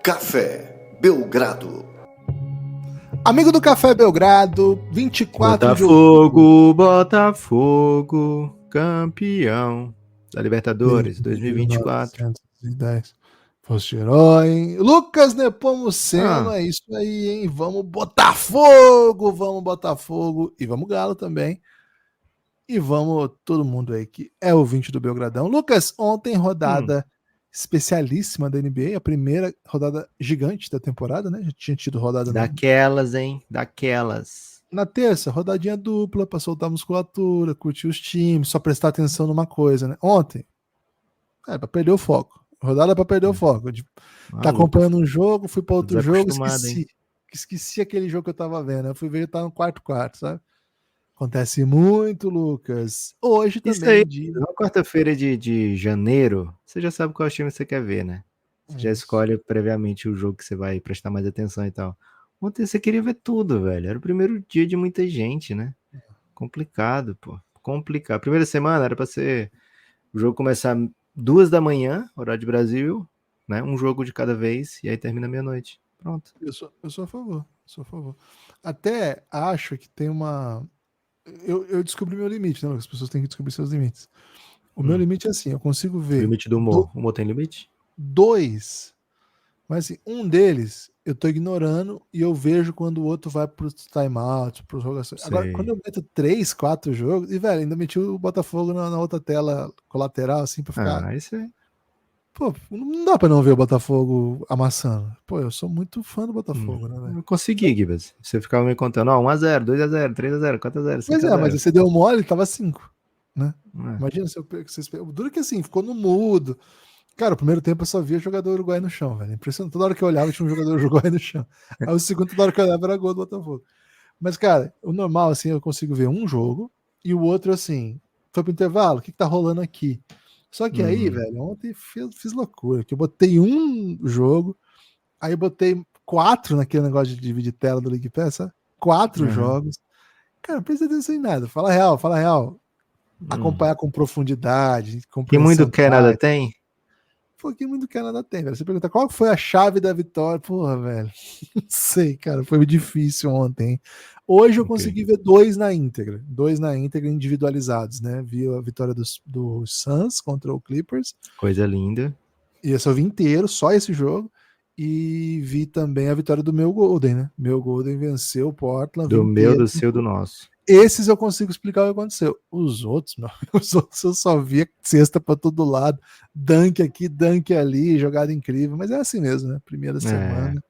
Café Belgrado. Amigo do Café Belgrado, 24 Botafogo, campeão da Libertadores 2024. 1910. Fosse herói. Lucas Nepomuceno, é isso aí, hein? Vamos Botafogo! E vamos Galo também. E vamos todo mundo aí que é ouvinte do Belgradão. Lucas, ontem rodada especialíssima da NBA, a primeira rodada gigante da temporada, né? Já tinha tido rodada daquelas, hein? Daquelas. Na terça, rodadinha dupla pra soltar a musculatura, curtir os times, só prestar atenção numa coisa, né? Ontem, pra perder o foco. Rodada pra perder o foco. Tá acompanhando um jogo, fui pra outro jogo, esqueci aquele jogo que eu tava vendo. Eu fui ver, tá no quarto, sabe? Acontece muito, Lucas. Hoje também. Isso aí, na quarta-feira de janeiro, você já sabe qual time você quer ver, né? Você já escolhe previamente o jogo que você vai prestar mais atenção e tal. Ontem você queria ver tudo, velho. Era o primeiro dia de muita gente, né? Complicado, pô. Complicado. Primeira semana era pra ser o jogo começar 2 da manhã, horário de Brasil, né? Um jogo de cada vez, e aí termina meia-noite. Pronto. Eu sou a favor. Até acho que tem uma... Eu descobri meu limite, né? As pessoas têm que descobrir seus limites. O meu limite é assim, eu consigo ver... O limite do humor. O humor tem limite? 2. Mas assim, um deles eu tô ignorando e eu vejo quando o outro vai pro timeout, pro rogações. Agora, quando eu meto 3, 4 jogos, e velho, ainda meti o Botafogo na outra tela colateral, assim, pra ficar... isso aí. Pô, não dá pra não ver o Botafogo amassando. Pô, eu sou muito fã do Botafogo, né, velho? Não consegui, Gibas. Você ficava me contando, 1x0, 2x0, 3x0, 4x0, 5x0. Pois é, mas você deu mole, tava 5, né? Imagina se vocês... Duro que assim, ficou no mudo. Cara, o primeiro tempo eu só via jogador uruguai no chão, velho. Impressionante. Toda hora que eu olhava tinha um jogador uruguai no chão. Aí o segundo, toda hora que eu olhava era gol do Botafogo. Mas, cara, o normal, assim, eu consigo ver um jogo e o outro, assim, foi pro intervalo, o que tá rolando aqui? Só que aí, velho, ontem fiz loucura, que eu botei um jogo, aí eu botei 4 naquele negócio de dividir tela do League Pass, sabe? 4 jogos. Cara, não precisa atenção em nada. Fala real. Acompanhar com profundidade, que muito quer, nada tem? Que muito quer, nada tem, velho. Você pergunta qual foi a chave da vitória? Porra, velho. Não sei, cara. Foi difícil ontem. Hoje eu consegui ver 2 na íntegra. 2 na íntegra individualizados, né? Vi a vitória do Suns contra o Clippers. Coisa linda. E esse eu vi inteiro, só esse jogo. E vi também a vitória do meu Golden, né? Meu Golden venceu o Portland. Do meu, do seu, do nosso. Esses eu consigo explicar o que aconteceu. Os outros, não. Os outros eu só via cesta pra todo lado, dunk aqui, dunk ali, jogada incrível, mas é assim mesmo, né? Primeira semana.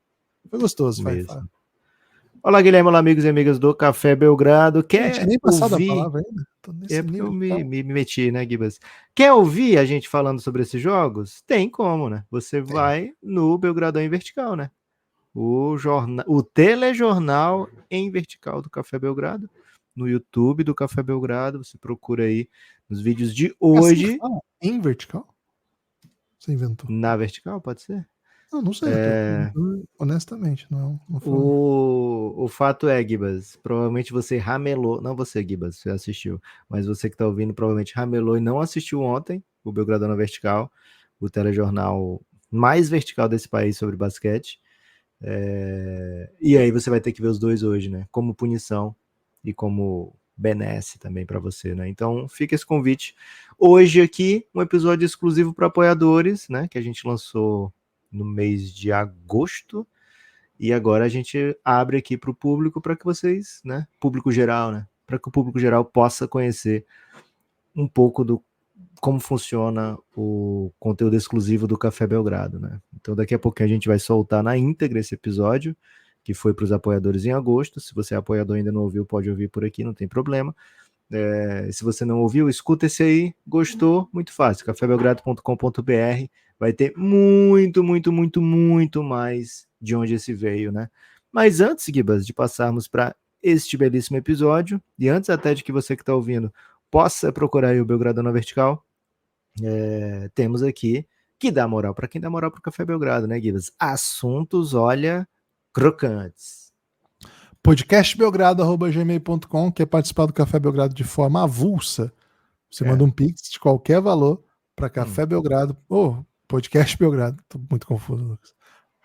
Foi gostoso, vai. Olá, Guilherme, olá, amigos e amigas do Café Belgrado. Quer nem passado ouvir... a palavra ainda? Porque eu me meti, né, Gibas? Quer ouvir a gente falando sobre esses jogos? Tem como, né? Você vai no Belgradão em Vertical, né? O telejornal em vertical do Café Belgrado, no YouTube do Café Belgrado, você procura aí nos vídeos de hoje. Assim fala? Em vertical? Você inventou? Na vertical, pode ser? Não sei, honestamente, não o fato é, Gibas, provavelmente você ramelou, não você, Gibas, você assistiu, mas você que tá ouvindo provavelmente ramelou e não assistiu ontem o Belgradão na Vertical, o telejornal mais vertical desse país sobre basquete. E aí você vai ter que ver os dois hoje, né? Como punição e como benesse também para você, né? Então fica esse convite. Hoje aqui, um episódio exclusivo para apoiadores, né? Que a gente lançou no mês de agosto. E agora a gente abre aqui para o público para que vocês, né? Público geral, né? Para que o público geral possa conhecer um pouco do como funciona o conteúdo exclusivo do Café Belgrado, né? Então daqui a pouco a gente vai soltar na íntegra esse episódio, que foi para os apoiadores em agosto. Se você é apoiador e ainda não ouviu, pode ouvir por aqui, não tem problema. Se você não ouviu, escuta esse aí, gostou, muito fácil, cafébelgrado.com.br, vai ter muito mais de onde esse veio, né? Mas antes, Gibas, de passarmos para este belíssimo episódio, e antes até de que você que está ouvindo possa procurar aí o Belgradão na Vertical, temos aqui que dá moral para quem dá moral para o Café Belgrado, né, Gibas? Assuntos, olha, crocantes. Podcastbelgrado@gmail.com, quer participar do Café Belgrado de forma avulsa? Você manda um pix de qualquer valor para Café Belgrado, Podcast Belgrado, tô muito confuso, Lucas,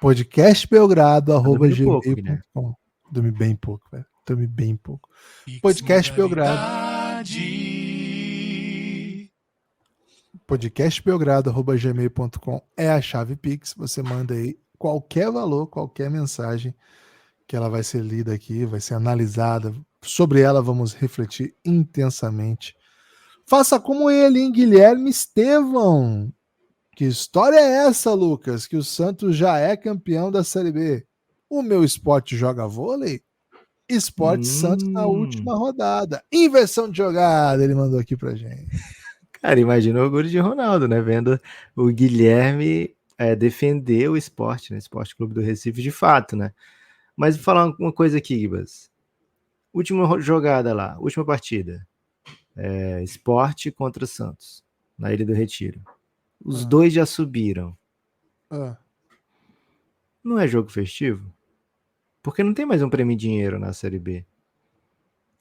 podcastbelgrado@gmail.com. Dormi bem pouco, velho. Dormi bem pouco. podcastbelgrado@gmail.com é a chave Pix. Você manda aí qualquer valor, qualquer mensagem, que ela vai ser lida aqui, vai ser analisada. Sobre ela vamos refletir intensamente. Faça como ele, hein, Guilherme Estevão. Que história é essa, Lucas? Que o Santos já é campeão da Série B. O meu esporte joga vôlei? Esporte Santos na última rodada. Inversão de jogada, ele mandou aqui pra gente. Cara, imagina o orgulho de Ronaldo, né? Vendo o Guilherme defender o esporte, né? Esporte Clube do Recife, de fato, né? Mas vou falar uma coisa aqui, Gibas. Última jogada lá, última partida. Esporte contra o Santos, na Ilha do Retiro. Os dois já subiram. Não é jogo festivo? Porque não tem mais um prêmio em dinheiro na Série B.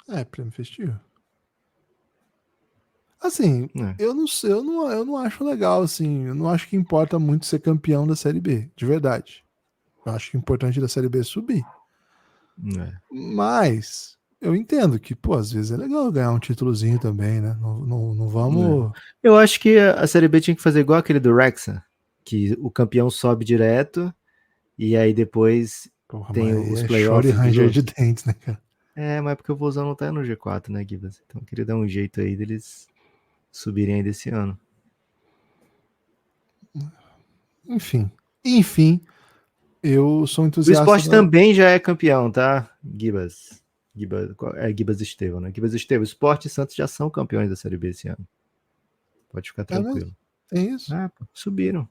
É, prêmio festivo. Assim, eu não acho legal, assim. Eu não acho que importa muito ser campeão da Série B, de verdade. Eu acho que o importante da Série B é subir. Mas eu entendo que, pô, às vezes é legal ganhar um títulozinho também, né? Não vamos... Eu acho que a Série B tinha que fazer igual aquele do Wrexham, que o campeão sobe direto e aí depois tem os playoffs. Choro e ranger de dentes, né, cara? Mas porque o Vozão não tá no G4, né, Gibas? Então eu queria dar um jeito aí deles subirem ainda esse ano. Enfim, eu sou entusiasta. O esporte também já é campeão, tá, Gibas? Gibas Estevão, né? Gibas Estevão, Sport e Santos já são campeões da Série B esse ano. Pode ficar tranquilo. É isso? Subiram,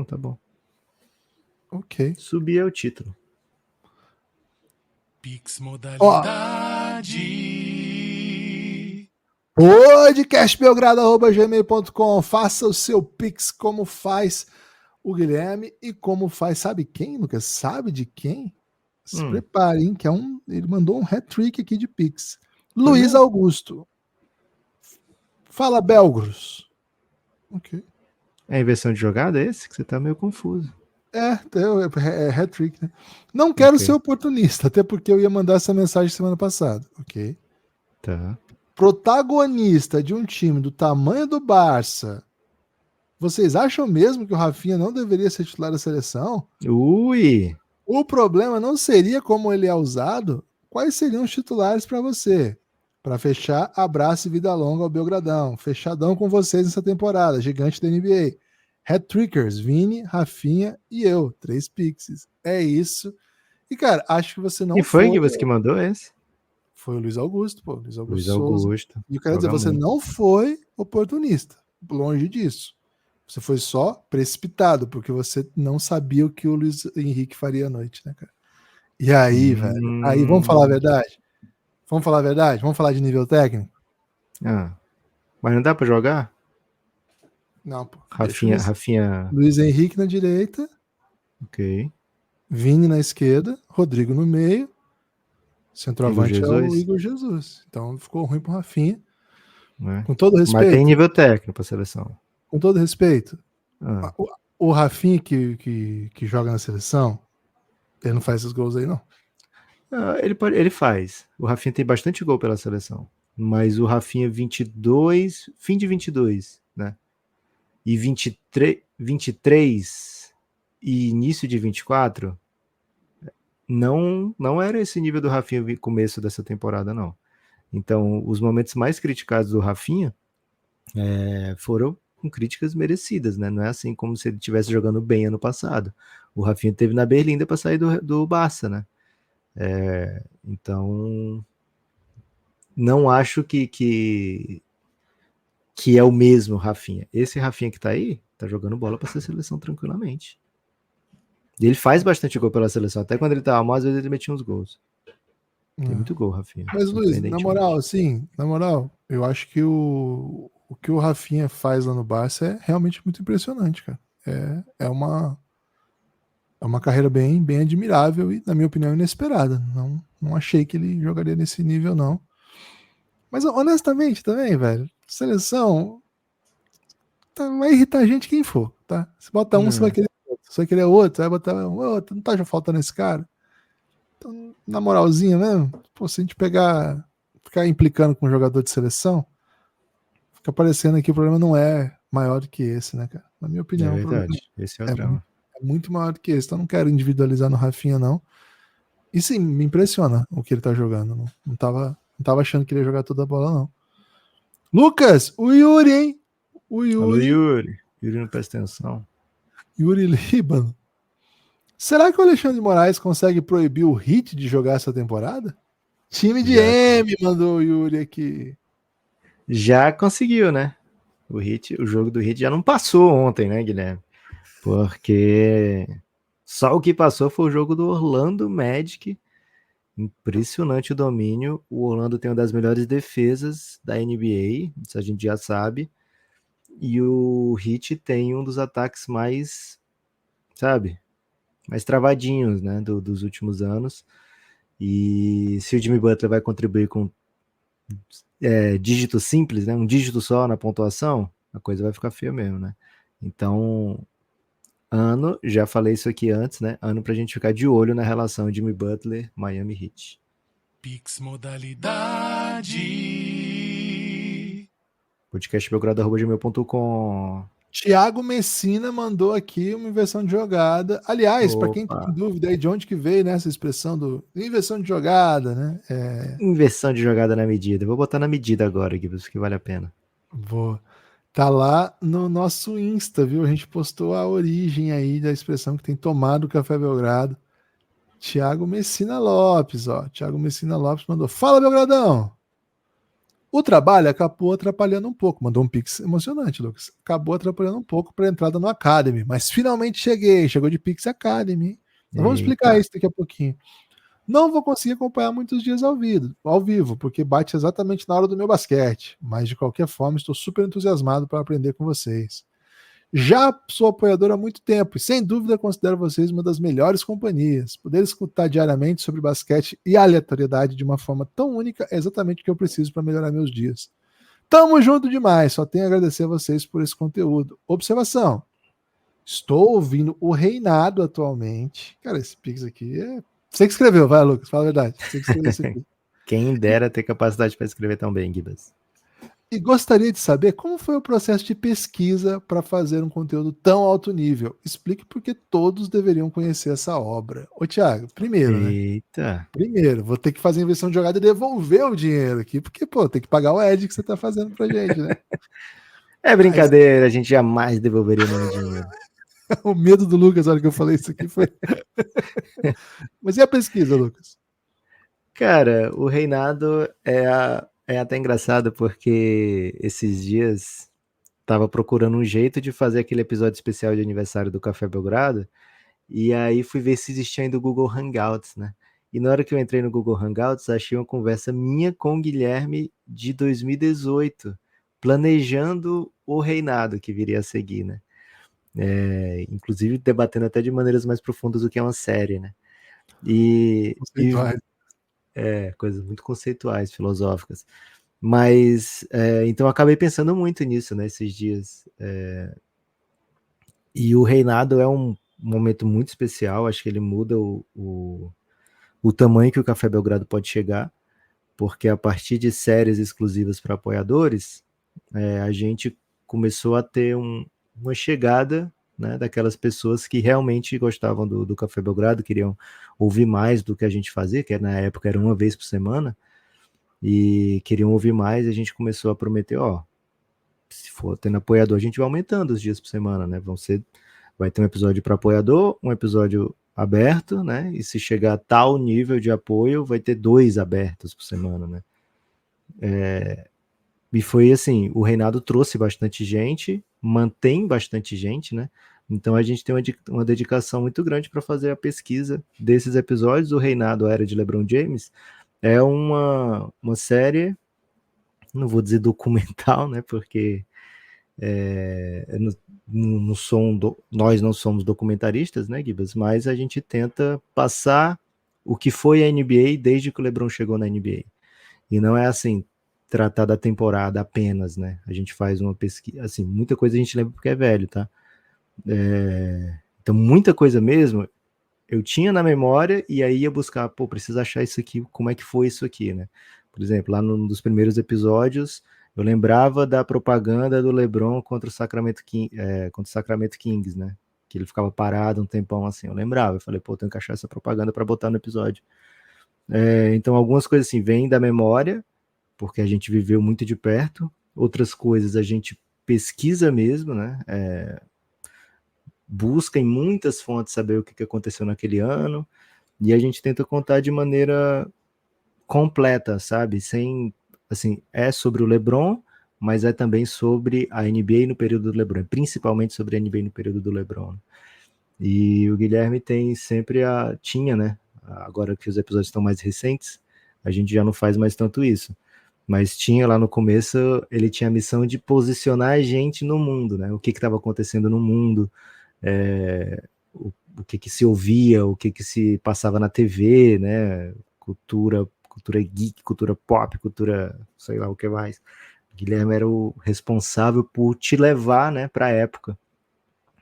tá bom. Ok. Subir é o título. Pix modalidade. Podcastbelgrado@gmail.com. Faça o seu Pix como faz o Guilherme e como faz, sabe quem, Lucas? Sabe de quem? Se prepare, hein, que ele mandou um hat-trick aqui de Pix. Luiz Augusto. Fala, Belgros. Ok. É a inversão de jogada esse? Que você tá meio confuso. É hat-trick, né? Não quero ser oportunista, até porque eu ia mandar essa mensagem semana passada, ok? Tá. Protagonista de um time do tamanho do Barça. Vocês acham mesmo que o Rafinha não deveria ser titular da seleção? Ui! O problema não seria como ele é usado? Quais seriam os titulares para você? Para fechar, abraço e vida longa ao Belgradão. Fechadão com vocês nessa temporada, gigante da NBA. Hat-trickers, Vini, Rafinha e eu. 3 Pixies. É isso. E, cara, acho que você não foi... E foi, Gibas, que mandou esse? Foi o Luiz Augusto, pô. Luiz Augusto. Souza. E eu quero dizer, você não foi oportunista. Longe disso. Você foi só precipitado, porque você não sabia o que o Luiz Henrique faria à noite, né, cara? E aí, velho? Aí, vamos falar a verdade? Vamos falar a verdade? Vamos falar de nível técnico? Mas não dá pra jogar? Não, pô. Rafinha. Luiz Henrique na direita. Ok. Vini na esquerda. Rodrigo no meio. Centroavante é o Igor Jesus. Então ficou ruim pro Rafinha. Com todo respeito. Mas tem nível técnico pra seleção. Com todo respeito. O Rafinha que joga na seleção, ele não faz esses gols aí, não? Ele faz. O Rafinha tem bastante gol pela seleção. Mas o Rafinha 22, fim de 22, né? E 23 e início de 24, não era esse nível do Rafinha começo dessa temporada, não. Então, os momentos mais criticados do Rafinha foram com críticas merecidas, né? Não é assim como se ele estivesse jogando bem ano passado. O Rafinha teve na Berlinda para sair do Barça, né? Então, não acho que é o mesmo Rafinha. Esse Rafinha que tá aí, tá jogando bola para ser seleção tranquilamente. E ele faz bastante gol pela seleção. Até quando ele tava mal, às vezes ele metia uns gols. Tem muito gol, Rafinha. Mas, Luiz, na moral, eu acho que o que o Rafinha faz lá no Barça é realmente muito impressionante, cara. É uma carreira bem admirável e, na minha opinião, inesperada. Não achei que ele jogaria nesse nível, não. Mas, honestamente, também, velho, seleção vai irritar a gente quem for, tá? Se bota um, você vai querer outro. Só que ele é outro, vai botar outro, não tá já faltando esse cara? Então, na moralzinha mesmo, pô, se a gente ficar implicando com um jogador de seleção, fica parecendo que o problema não é maior do que esse, né, cara? Na minha É opinião, o problema verdade. Esse é o é drama. muito maior do que esse. Então, não quero individualizar no Rafinha, não. E sim, me impressiona o que ele tá jogando. Não tava achando que ele ia jogar toda a bola, não. Lucas, o Yuri, hein? O Alô, Yuri. Yuri. Yuri não presta atenção. Yuri Líbano. Será que o Alexandre de Moraes consegue proibir o Hit de jogar essa temporada? Time de Já, M mandou o Yuri aqui. já conseguiu, né? O jogo do Hit já não passou ontem, né, Guilherme? Porque só o que passou foi o jogo do Orlando Magic. Impressionante o domínio. O Orlando tem uma das melhores defesas da NBA, isso a gente já sabe. E o Heat tem um dos ataques mais, sabe, mais travadinhos, né, dos últimos anos. E se o Jimmy Butler vai contribuir com dígito simples, né, um dígito só na pontuação, a coisa vai ficar feia mesmo, né? Então, já falei isso aqui antes, né? Ano pra gente ficar de olho na relação Jimmy Butler, Miami Heat. Pix Modalidade. podcastbelgrado@gmail.com. Thiago Messina mandou aqui uma inversão de jogada. Aliás, para quem tem Opa. dúvida aí de onde que veio, né, essa expressão do inversão de jogada, né? Inversão de jogada na medida. Vou botar na medida agora, aqui, porque vale a pena. Tá lá no nosso Insta, viu? A gente postou a origem aí da expressão que tem tomado o Café Belgrado. Thiago Messina Lopes, ó. Thiago Messina Lopes mandou: Fala, Belgradão! O trabalho acabou atrapalhando um pouco. Mandou um pix emocionante, Lucas. Acabou atrapalhando um pouco para a entrada no Academy, mas finalmente cheguei. Chegou de Pix Academy. Nós vamos explicar Eita. isso daqui a pouquinho. Não vou conseguir acompanhar muitos dias ao vivo, porque bate exatamente na hora do meu basquete. Mas de qualquer forma, estou super entusiasmado para aprender com vocês. Já sou apoiador há muito tempo e, sem dúvida, considero vocês uma das melhores companhias. Poder escutar diariamente sobre basquete e aleatoriedade de uma forma tão única é exatamente o que eu preciso para melhorar meus dias. Tamo junto demais, só tenho a agradecer a vocês por esse conteúdo. Observação: estou ouvindo o Reinado atualmente. Cara, esse Pix aqui é. Você que escreveu, vai, Lucas, fala a verdade. Você que escreveu isso aqui. Quem dera ter capacidade para escrever tão bem, Gibas. E gostaria de saber como foi o processo de pesquisa para fazer um conteúdo tão alto nível. Explique por que todos deveriam conhecer essa obra. Ô, Thiago, primeiro, né? Eita. Primeiro, vou ter que fazer a inversão de jogada e devolver o dinheiro aqui, porque, pô, tem que pagar o Ed que você tá fazendo pra gente, né? É Mas brincadeira, a gente jamais devolveria nenhum dinheiro. o medo do Lucas, na hora que eu falei isso aqui, foi. Mas e a pesquisa, Lucas? Cara, o Reinado é até engraçado porque esses dias tava procurando um jeito de fazer aquele episódio especial de aniversário do Café Belgrado, e aí fui ver se existia ainda o Google Hangouts, né? E na hora que eu entrei no Google Hangouts, achei uma conversa minha com o Guilherme de 2018, planejando o reinado que viria a seguir, né? Inclusive debatendo até de maneiras mais profundas do que é uma série, né? E coisas muito conceituais, filosóficas. Mas, então eu acabei pensando muito nisso, né, esses dias. E o reinado é um momento muito especial, acho que ele muda o tamanho que o Café Belgrado pode chegar, porque a partir de séries exclusivas para apoiadores, a gente começou a ter uma chegada, né, daquelas pessoas que realmente gostavam do Café Belgrado, queriam ouvir mais do que a gente fazia, que na época era uma vez por semana, e queriam ouvir mais, e a gente começou a prometer, se for tendo apoiador, a gente vai aumentando os dias por semana, né? Vai ter um episódio para apoiador, um episódio aberto, né? E se chegar a tal nível de apoio, vai ter 2 abertos por semana, né? E foi assim, o Reinado trouxe bastante gente, mantém bastante gente, né? Então a gente tem uma dedicação muito grande para fazer a pesquisa desses episódios. O Reinado, a Era de LeBron James, é uma série, não vou dizer documental, né? Porque nós não somos documentaristas, né, Gibas? Mas a gente tenta passar o que foi a NBA desde que o LeBron chegou na NBA. E não é assim, tratar da temporada apenas, né? A gente faz uma pesquisa, assim, muita coisa a gente lembra porque é velho, tá? Então Então, muita coisa mesmo, eu tinha na memória e aí ia buscar, preciso achar isso aqui, como é que foi isso aqui, né? Por exemplo, lá num dos primeiros episódios, eu lembrava da propaganda do LeBron contra o Sacramento Kings, né? Que ele ficava parado um tempão assim, eu lembrava, eu falei, tenho que achar essa propaganda para botar no episódio. Então, algumas coisas assim, vêm da memória, porque a gente viveu muito de perto, outras coisas a gente pesquisa mesmo, né? Busca em muitas fontes saber o que aconteceu naquele ano, e a gente tenta contar de maneira completa, sabe? Sem, assim, é sobre o LeBron, mas é também sobre a NBA no período do LeBron, principalmente sobre a NBA no período do LeBron. E o Guilherme tinha, né? Agora que os episódios estão mais recentes, a gente já não faz mais tanto isso. Mas tinha lá no começo, ele tinha a missão de posicionar a gente no mundo, né? O que estava acontecendo no mundo, o que se ouvia, o que se passava na TV, né? Cultura geek, cultura pop, cultura sei lá o que mais. O Guilherme era o responsável por te levar, né, para a época.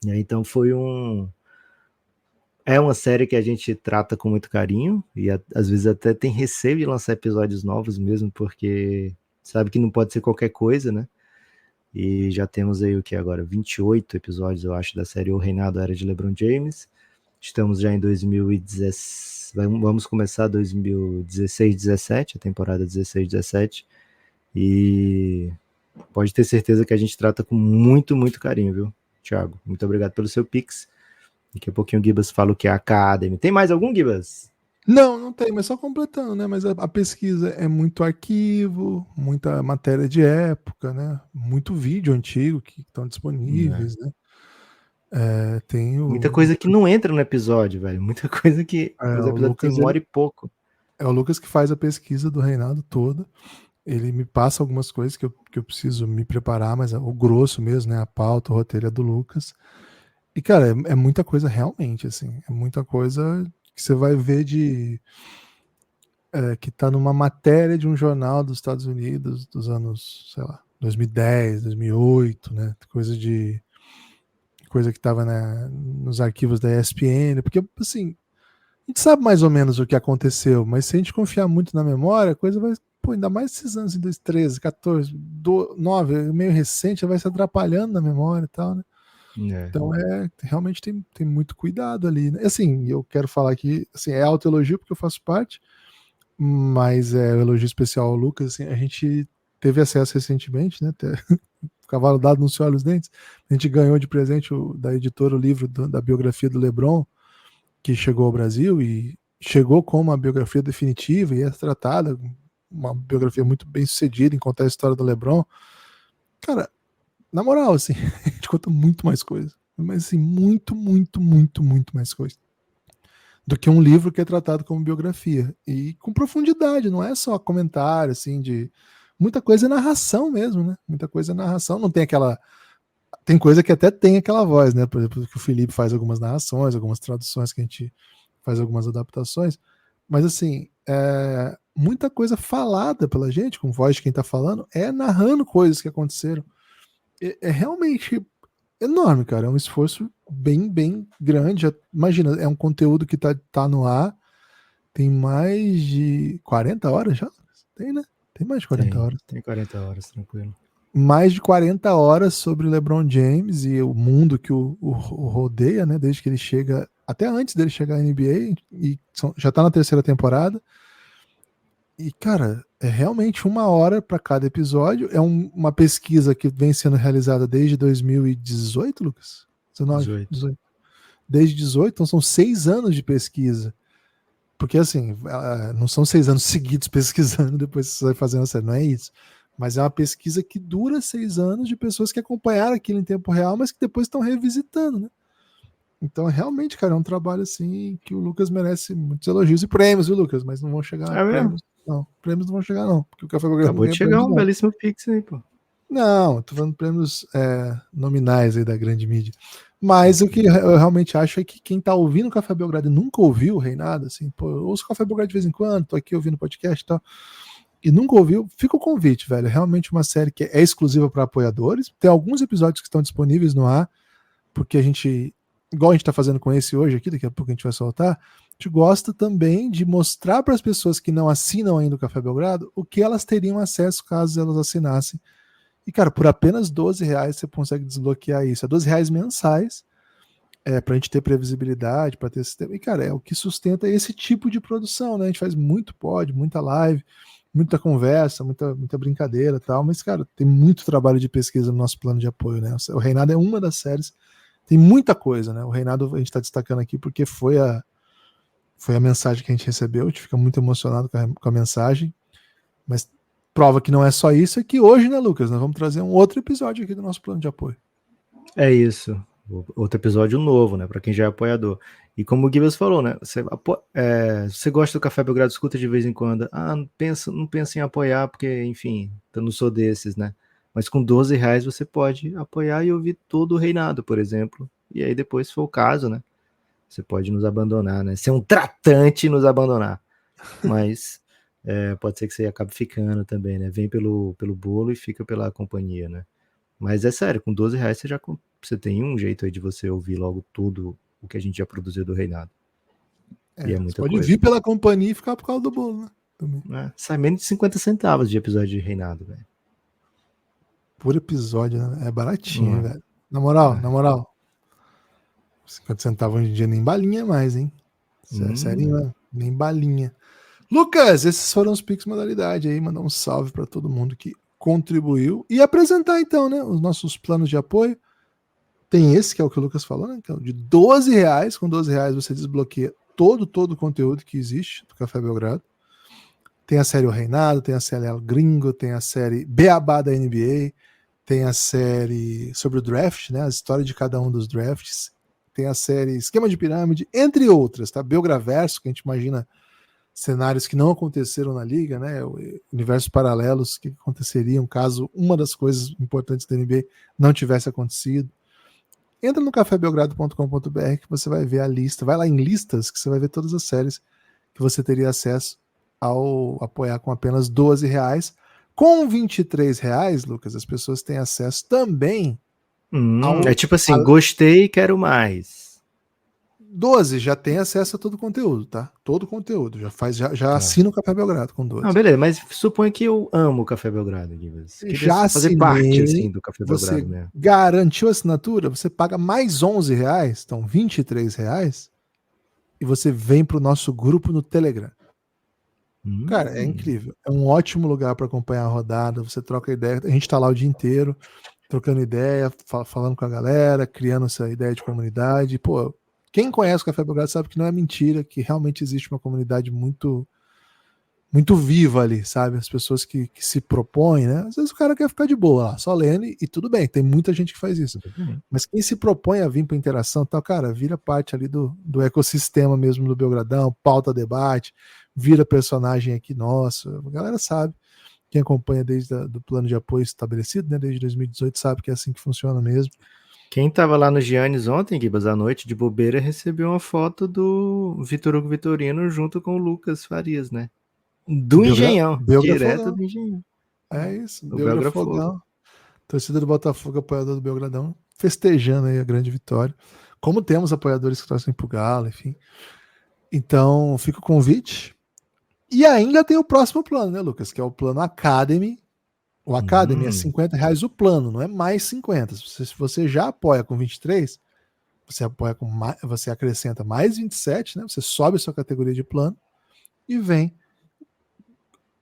E aí, então é uma série que a gente trata com muito carinho e às vezes até tem receio de lançar episódios novos mesmo, porque sabe que não pode ser qualquer coisa, né? E já temos aí o que agora? 28 episódios, eu acho, da série O Reinado Era de LeBron James. Estamos já em 2017, vamos começar 2016-17, a temporada 16-17, e pode ter certeza que a gente trata com muito, muito carinho, viu, Thiago? Muito obrigado pelo seu Pix. Daqui a pouquinho o Gibas fala o que é a Academy. Tem mais algum, Gibas? Não tem, mas só completando, né? Mas a pesquisa é muito arquivo, muita matéria de época, né? Muito vídeo antigo que estão disponíveis, né? Muita coisa que não entra no episódio, velho. Muita coisa que os episódios têm uma hora e pouco. É o Lucas que faz a pesquisa do Reinado toda. Ele me passa algumas coisas que eu preciso me preparar, mas o grosso mesmo, né? A pauta, o roteiro é do Lucas. E, cara, é muita coisa realmente, assim. É muita coisa que você vai ver que tá numa matéria de um jornal dos Estados Unidos dos anos, sei lá, 2010, 2008, né? Coisa que tava nos arquivos da ESPN, porque, assim, a gente sabe mais ou menos o que aconteceu, mas se a gente confiar muito na memória, a coisa vai, ainda mais esses anos em 2013, 14, 9, meio recente, vai se atrapalhando na memória e tal, né? Então realmente tem muito cuidado ali, né? Assim, eu quero falar aqui, assim, é autoelogio porque eu faço parte, mas é um elogio especial ao Lucas, assim, a gente teve acesso recentemente, né? O cavalo dado não se olha os dentes. A gente ganhou de presente da editora o livro da biografia do LeBron, que chegou ao Brasil e chegou com uma biografia definitiva e é tratada, uma biografia muito bem sucedida em contar a história do LeBron. Cara, na moral, assim, a gente conta muito mais coisa. Mas, assim, muito, muito, muito, muito mais coisa. Do que um livro que é tratado como biografia. E com profundidade, não é só comentário, assim, de... Muita coisa é narração mesmo, né? Muita coisa é narração. Não tem aquela... Tem coisa que até tem aquela voz, né? Por exemplo, que o Felipe faz algumas narrações, algumas traduções, que a gente faz algumas adaptações. Mas, assim, muita coisa falada pela gente, com voz de quem tá falando, é narrando coisas que aconteceram. É realmente enorme, cara. É um esforço bem, bem grande. Imagina, é um conteúdo que tá no ar. Tem mais de 40 horas já? Tem, né? Tem mais de 40 horas. Tem 40 horas, tranquilo. Mais de 40 horas sobre o LeBron James e o mundo que o rodeia, né? Desde que ele chega, até antes dele chegar à NBA, e já tá na terceira temporada. E, cara, é realmente 1 hora para cada episódio. É uma pesquisa que vem sendo realizada desde 2018, Lucas? 19? 18. Desde 18, então são 6 anos de pesquisa. Porque, assim, não são 6 anos seguidos pesquisando, depois você vai fazendo a série, não é isso. Mas é uma pesquisa que dura 6 anos de pessoas que acompanharam aquilo em tempo real, mas que depois estão revisitando, né? Então, realmente, cara, é um trabalho, assim, que o Lucas merece muitos elogios e prêmios, viu, Lucas? Mas não vão chegar prêmios. Não, prêmios não vão chegar, não. Porque o Café Belgrado acabou de chegar um belíssimo Pix aí, pô. Não, tô falando prêmios nominais aí da grande mídia. Mas o que eu realmente acho é que quem tá ouvindo o Café Belgrado e nunca ouviu o Reinado, assim, pô, eu ouço o Café Belgrado de vez em quando, tô aqui ouvindo podcast e tal, e nunca ouviu, fica o convite, velho. É realmente uma série que é exclusiva para apoiadores. Tem alguns episódios que estão disponíveis no ar, porque a gente igual a gente está fazendo com esse hoje aqui, daqui a pouco a gente vai soltar, a gente gosta também de mostrar para as pessoas que não assinam ainda o Café Belgrado o que elas teriam acesso caso elas assinassem. E, cara, por apenas R$12 você consegue desbloquear isso. É R$12 mensais, para a gente ter previsibilidade, para ter sistema. E, cara, é o que sustenta esse tipo de produção, né? A gente faz muito pod, muita live, muita conversa, muita brincadeira e tal, mas, cara, tem muito trabalho de pesquisa no nosso plano de apoio, né? O Reinado é uma das séries, tem muita coisa, né? O Reinado a gente está destacando aqui porque foi a mensagem que a gente recebeu, a gente fica muito emocionado com a mensagem, mas prova que não é só isso, é que hoje, né, Lucas, nós vamos trazer um outro episódio aqui do nosso plano de apoio. É isso. Outro episódio novo, né? Para quem já é apoiador. E como o Gibbs falou, né? Você gosta do Café Belgrado, escuta de vez em quando. Não pensa em apoiar, porque, enfim, eu não sou desses, né? Mas com R$12 você pode apoiar e ouvir todo o Reinado, por exemplo. E aí depois, se for o caso, né? Você pode nos abandonar, né? Ser um tratante e nos abandonar. Mas pode ser que você acabe ficando também, né? Vem pelo bolo e fica pela companhia, né? Mas é sério, com R$12 você tem um jeito aí de você ouvir logo tudo o que a gente já produziu do Reinado. E é muita você pode coisa. vir pela companhia e ficar por causa do bolo, né? Também. Sai menos de 50 centavos de episódio de Reinado, velho. Por episódio, né? É baratinho, velho. Na moral. 50 centavos hoje em dia nem balinha mais, hein? Sério, né? Nem balinha. Lucas, esses foram os Pix Modalidade aí. Mandar um salve para todo mundo que contribuiu. E apresentar então, né? Os nossos planos de apoio. Tem esse, que é o que o Lucas falou, né? Que é o de R$12. Com R$12 você desbloqueia todo o conteúdo que existe do Café Belgrado. Tem a série O Reinado, tem a série El Gringo, tem a série Beabá da NBA, tem a série sobre o draft, né? A história de cada um dos drafts. Tem a série Esquema de Pirâmide, entre outras, tá? Belgraverso, que a gente imagina cenários que não aconteceram na liga, né? Universos paralelos que aconteceriam caso uma das coisas importantes da NBA não tivesse acontecido. Entra no cafébelgrado.com.br que você vai ver a lista. Vai lá em listas que você vai ver todas as séries que você teria acesso ao apoiar com apenas R$12. Com R$23, Lucas, as pessoas têm acesso também É tipo assim, gostei e quero mais. 12 já tem acesso a todo o conteúdo, tá? Todo o conteúdo. Já assina o Café Belgrado com 12. Beleza, mas suponha que eu amo o Café Belgrado, Guilherme. Já fazer assinei, parte assim, do Café você Belgrado mesmo. garantiu a assinatura, você paga mais R$11, então R$23, e você vem pro nosso grupo no Telegram. Cara, é incrível. É um ótimo lugar para acompanhar a rodada. Você troca ideia. A gente tá lá o dia inteiro, trocando ideia, falando com a galera, criando essa ideia de comunidade. Pô, quem conhece o Café Belgrado sabe que não é mentira, que realmente existe uma comunidade muito viva ali, sabe? As pessoas que se propõem, né? Às vezes o cara quer ficar de boa lá, só lendo, e tudo bem, tem muita gente que faz isso. Mas quem se propõe a vir para interação, tal, cara, vira parte ali do ecossistema mesmo do Belgradão, pauta debate, vira personagem aqui nosso. A galera sabe, quem acompanha desde do plano de apoio estabelecido, né, desde 2018, sabe que é assim que funciona mesmo. Quem tava lá no Giannis ontem, Gibas, à noite, de bobeira, recebeu uma foto do Vitor Hugo Vitorino junto com o Lucas Farias, né? Do Engenhão, direto do Engenhão. É isso, Belgrafogão. Torcida do Botafogo, apoiador do Belgradão, festejando aí a grande vitória. Como temos apoiadores que torcem pro Galo, enfim. Então, fica o convite. E ainda tem o próximo plano, né, Lucas? Que é o plano Academy. O Academy é R$50 o plano, não é mais 50. Se você já apoia com 23, você apoia com mais, você acrescenta mais 27, né? Você sobe a sua categoria de plano e vem,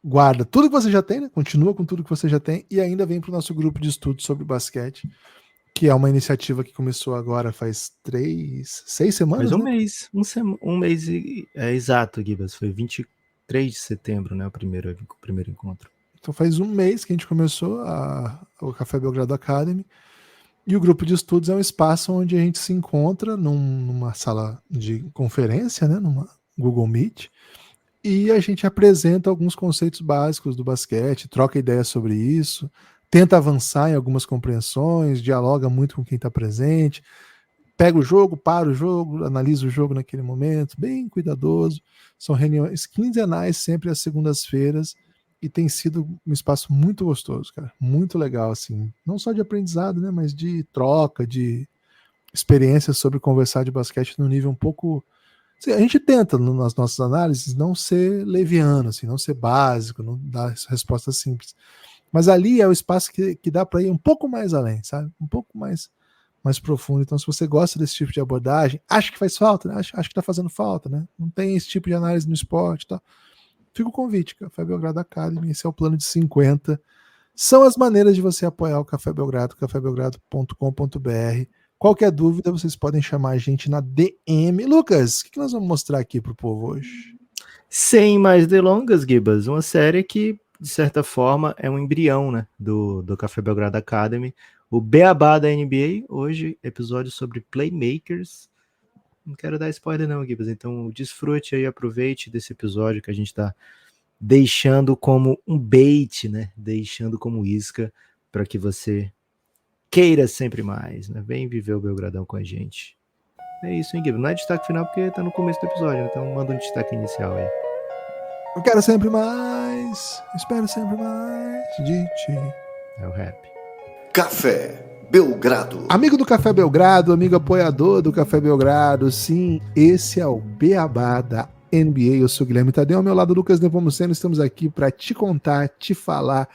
guarda tudo que você já tem, né? Continua com tudo que você já tem e ainda vem para o nosso grupo de estudo sobre basquete, que é uma iniciativa que começou agora faz 6 semanas. Faz um né? mês, um mês exato, Gibas. Foi 23 de setembro, né? O primeiro encontro. Então faz um mês que a gente começou o Café Belgrado Academy, e o grupo de estudos é um espaço onde a gente se encontra numa sala de conferência, né, numa Google Meet, e a gente apresenta alguns conceitos básicos do basquete, troca ideias sobre isso, tenta avançar em algumas compreensões, dialoga muito com quem está presente, pega o jogo, para o jogo, analisa o jogo naquele momento, bem cuidadoso. São reuniões quinzenais, sempre às segundas-feiras, e tem sido um espaço muito gostoso, cara. Muito legal, assim. Não só de aprendizado, né? Mas de troca, de experiências sobre conversar de basquete no nível um pouco... Assim, a gente tenta, nas nossas análises, não ser leviano, assim, não ser básico, não dar respostas simples. Mas ali é o espaço que dá para ir um pouco mais além, sabe? Um pouco mais profundo. Então, se você gosta desse tipo de abordagem, acha que faz falta, né? Acho que está fazendo falta, né? Não tem esse tipo de análise no esporte e tal. Fica o convite, Café Belgrado Academy, esse é o plano de 50. São as maneiras de você apoiar o Café Belgrado, cafébelgrado.com.br. Qualquer dúvida, vocês podem chamar a gente na DM. Lucas, o que nós vamos mostrar aqui pro povo hoje? Sem mais delongas, Gibas, uma série que, de certa forma, é um embrião, né, do Café Belgrado Academy. O Beabá da NBA, hoje, episódio sobre Playmakers. Não quero dar spoiler não, Gibas, então desfrute aí, aproveite desse episódio que a gente tá deixando como um bait, né, deixando como isca para que você queira sempre mais, né, vem viver o Belgradão com a gente. É isso, hein, Gibas? Não é destaque final porque tá no começo do episódio, então manda um destaque inicial aí. Eu quero sempre mais, espero sempre mais de ti. É o rap. Café Belgrado. Amigo do Café Belgrado, amigo apoiador do Café Belgrado, sim, esse é o Beabá da NBA. Eu sou o Guilherme Tadeu, ao meu lado Lucas Nepomuceno, estamos aqui para te contar, te falar,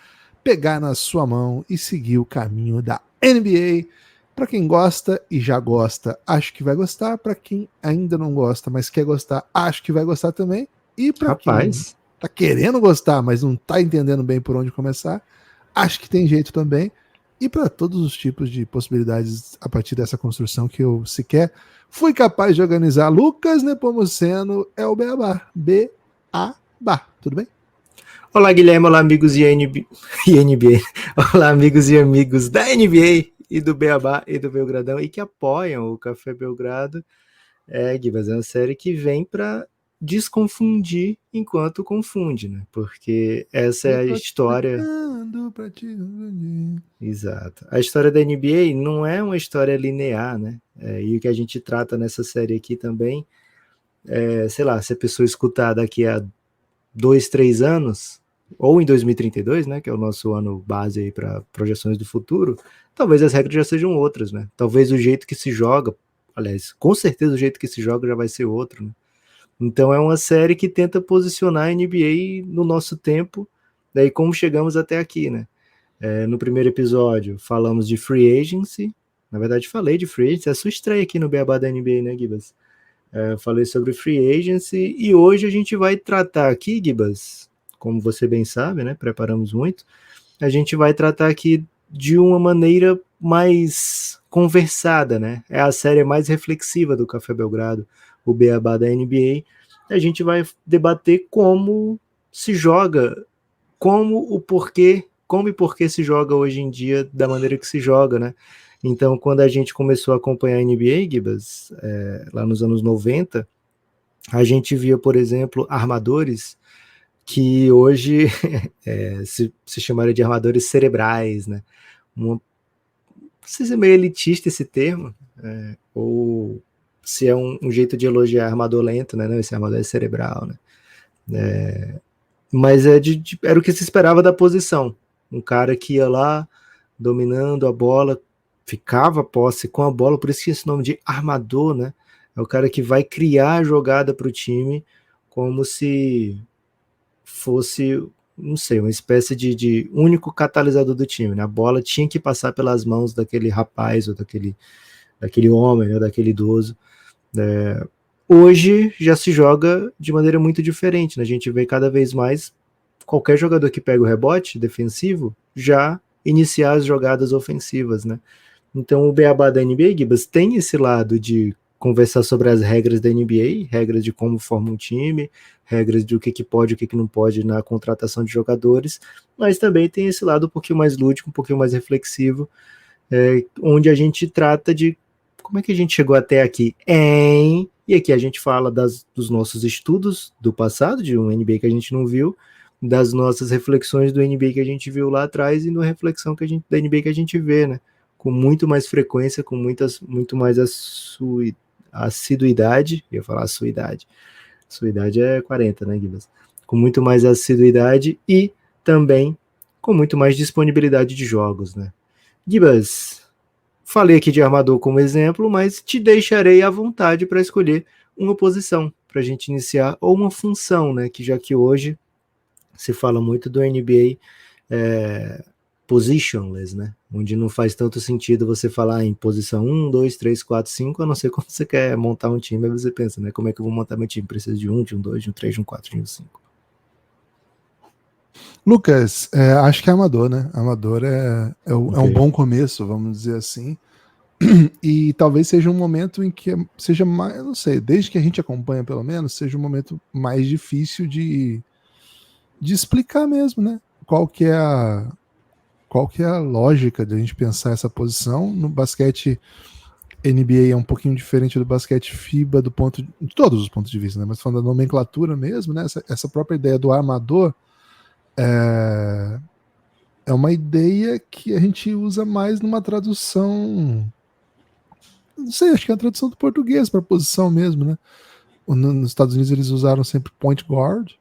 pegar na sua mão e seguir o caminho da NBA. Para quem gosta e já gosta, acho que vai gostar. Para quem ainda não gosta, mas quer gostar, acho que vai gostar também. E para quem tá querendo gostar, mas não tá entendendo bem por onde começar, acho que tem jeito também. E para todos os tipos de possibilidades a partir dessa construção que eu sequer fui capaz de organizar. Lucas Nepomuceno é o Beabá. B-A-Bá. Tudo bem? Olá, Guilherme. Olá, amigos e NBA. Olá, amigos e amigos da NBA e do Beabá e do Belgradão e que apoiam o Café Belgrado. Gibas, é uma série que vem para desconfundir enquanto confunde, né? Porque essa é a história... Exato. A história da NBA não é uma história linear, né? E o que a gente trata nessa série aqui também, sei lá, se a pessoa escutar daqui a 2, 3 anos, ou em 2032, né, que é o nosso ano base aí para projeções do futuro, talvez as regras já sejam outras, né? Talvez o jeito que se joga, aliás, com certeza o jeito que se joga já vai ser outro, né? Então é uma série que tenta posicionar a NBA no nosso tempo, daí como chegamos até aqui, né? No primeiro episódio falamos de Free Agency, na verdade falei de Free Agency, é a sua estreia aqui no Beabá da NBA, né, Gibas? Falei sobre Free Agency e hoje a gente vai tratar aqui, Gibas, como você bem sabe, né, preparamos muito, a gente vai tratar aqui de uma maneira mais conversada, né? É a série mais reflexiva do Café Belgrado, o Beabá da NBA. A gente vai debater como se joga, como e por que se joga hoje em dia da maneira que se joga, né? Então, quando a gente começou a acompanhar a NBA, Gibas, lá nos anos 90, a gente via, por exemplo, armadores que hoje se chamaria de armadores cerebrais, né? Não sei se é meio elitista esse termo, ou se é um jeito de elogiar armador lento, né? Não, esse armador é cerebral, né? Mas era o que se esperava da posição. Um cara que ia lá, dominando a bola, ficava a posse com a bola, por isso que esse nome de armador, né? É o cara que vai criar a jogada para o time como se fosse, não sei, uma espécie de único catalisador do time, né? A bola tinha que passar pelas mãos daquele rapaz ou daquele homem, né? Daquele idoso. Hoje já se joga de maneira muito diferente, né? A gente vê cada vez mais qualquer jogador que pega o rebote defensivo já iniciar as jogadas ofensivas, né? Então o Beabá da NBA, Gibas, tem esse lado de conversar sobre as regras da NBA, regras de como forma um time, regras de o que pode e o que não pode na contratação de jogadores, mas também tem esse lado um pouquinho mais lúdico, um pouquinho mais reflexivo, onde a gente trata de como é que a gente chegou até aqui, e aqui a gente fala dos nossos estudos do passado, de um NBA que a gente não viu, das nossas reflexões do NBA que a gente viu lá atrás e da reflexão da NBA que a gente vê, né? Com muito mais frequência, com muito mais assiduidade, eu ia falar sua idade é 40, né, Gibas? Com muito mais assiduidade e também com muito mais disponibilidade de jogos, né? Gibas, Falei aqui de armador como exemplo, mas te deixarei à vontade para escolher uma posição para a gente iniciar, ou uma função, né? Que já que hoje se fala muito do NBA positionless, né? Onde não faz tanto sentido você falar em posição 1, 2, 3, 4, 5, a não ser quando você quer montar um time, aí você pensa, né? Como é que eu vou montar meu time? Precisa de 1, de um 2, de um 3, de um 4, de um 5. Lucas, acho que é amador, né? Amador é um bom começo, vamos dizer assim. E talvez seja um momento em que seja mais, eu não sei, desde que a gente acompanha pelo menos, seja um momento mais difícil de explicar mesmo, né? Qual que é a lógica de a gente pensar essa posição. No basquete NBA é um pouquinho diferente do basquete FIBA de todos os pontos de vista, né? Mas falando da nomenclatura mesmo, né? Essa própria ideia do armador é uma ideia que a gente usa mais numa tradução, não sei, acho que é a tradução do português para posição mesmo, né? Nos Estados Unidos eles usaram sempre point guard.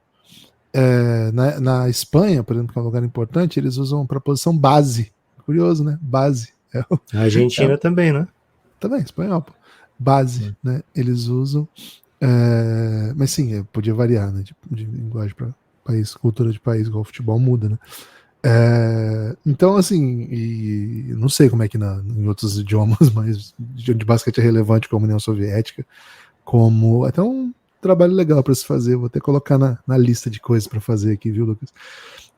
Na Espanha, por exemplo, que é um lugar importante, eles usam para posição base. Curioso, né? Base. A Argentina também, né? Também, espanhol. Base, né? Eles usam. Mas sim, podia variar, né? De linguagem para país, cultura de país, igual o futebol muda, né? Então, assim, e não sei como é que em outros idiomas, mas de basquete é relevante como a União Soviética, como até um trabalho legal para se fazer. Vou até colocar na lista de coisas para fazer aqui, viu, Lucas?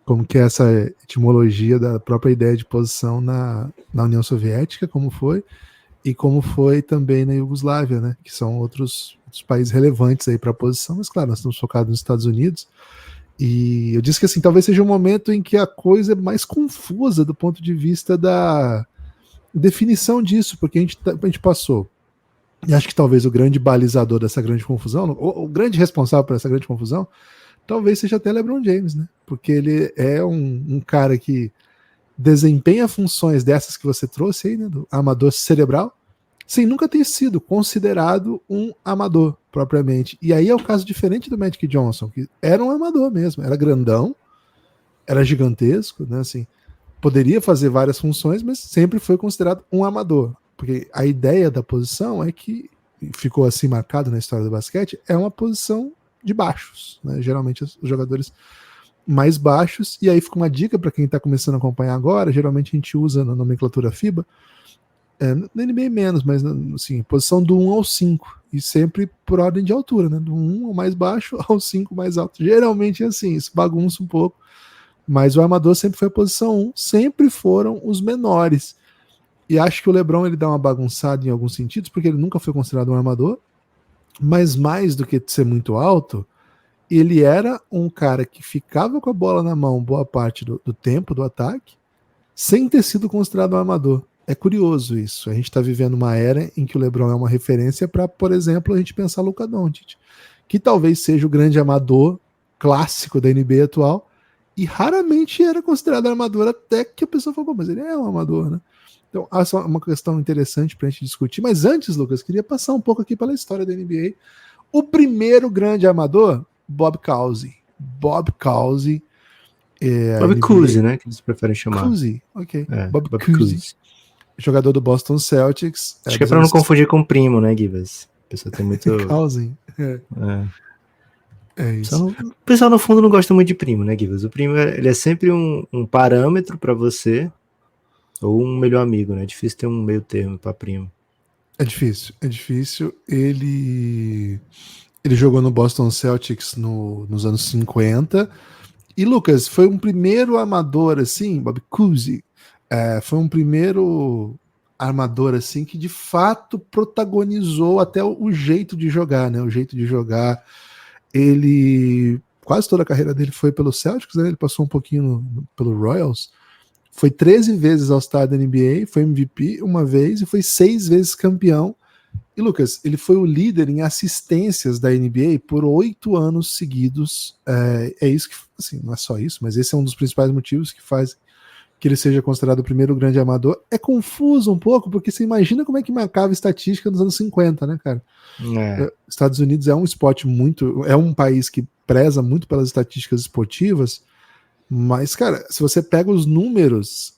Como que é essa etimologia da própria ideia de posição na União Soviética, como foi, e como foi também na Iugoslávia, né? Que são outros países relevantes aí para a posição, mas claro, nós estamos focados nos Estados Unidos. E eu disse que assim, talvez seja um momento em que a coisa é mais confusa do ponto de vista da definição disso, porque a gente passou. E acho que talvez o grande balizador dessa grande confusão, o grande responsável por essa grande confusão, talvez seja até LeBron James, né? Porque ele é um cara que desempenha funções dessas que você trouxe aí, né? Do amador cerebral, sem nunca ter sido considerado um amador propriamente. E aí é o caso diferente do Magic Johnson, que era um amador mesmo, era grandão, era gigantesco, né? Assim, poderia fazer várias funções, mas sempre foi considerado um amador. Porque a ideia da posição é que ficou assim marcado na história do basquete, é uma posição de baixos, né? Geralmente os jogadores mais baixos, e aí fica uma dica para quem está começando a acompanhar agora, geralmente a gente usa na nomenclatura FIBA, na NBA menos, mas assim, posição do 1 ao 5, e sempre por ordem de altura, né? Do 1 ao mais baixo ao 5 mais alto. Geralmente é assim, isso bagunça um pouco, mas o armador sempre foi a posição 1, sempre foram os menores. E acho que o LeBron ele dá uma bagunçada em alguns sentidos, porque ele nunca foi considerado um armador, mas mais do que ser muito alto, ele era um cara que ficava com a bola na mão boa parte do tempo do ataque, sem ter sido considerado um armador. É curioso isso. A gente está vivendo uma era em que o LeBron é uma referência para, por exemplo, a gente pensar Luka Doncic, que talvez seja o grande amador clássico da NBA atual, e raramente era considerado armador, até que a pessoa falou, mas ele é um amador, né? Então, essa é uma questão interessante para a gente discutir. Mas antes, Lucas, queria passar um pouco aqui pela história da NBA. O primeiro grande amador, Bob Cousy. Bob Cousy. Bob Cousy, né? Que eles preferem chamar. Cousy, ok. Bob Cousy. Cousy. Jogador do Boston Celtics. Acho que é para não confundir com o primo, né, Givas? A pessoa tem muito... Cousy. É isso. O pessoal, no fundo, não gosta muito de primo, né, Givas? O primo ele é sempre um parâmetro para você, ou um melhor amigo, né? É difícil ter um meio termo para primo. É difícil. Ele jogou no Boston Celtics nos anos 50. E, Lucas, foi um primeiro armador, assim, Bob Cousy, foi um primeiro armador, assim, que de fato protagonizou até o jeito de jogar, né? O jeito de jogar. Ele, quase toda a carreira dele foi pelo Celtics, né? Ele passou um pouquinho pelo Royals. Foi 13 vezes All-Star da NBA, foi MVP uma vez e foi 6 vezes campeão. E, Lucas, ele foi o líder em assistências da NBA por 8 anos seguidos. É isso que, assim, não é só isso, mas esse é um dos principais motivos que faz que ele seja considerado o primeiro grande amador. É confuso um pouco, porque você imagina como é que marcava estatística nos anos 50, né, cara? Estados Unidos é um esporte é um país que preza muito pelas estatísticas esportivas, mas, cara, se você pega os números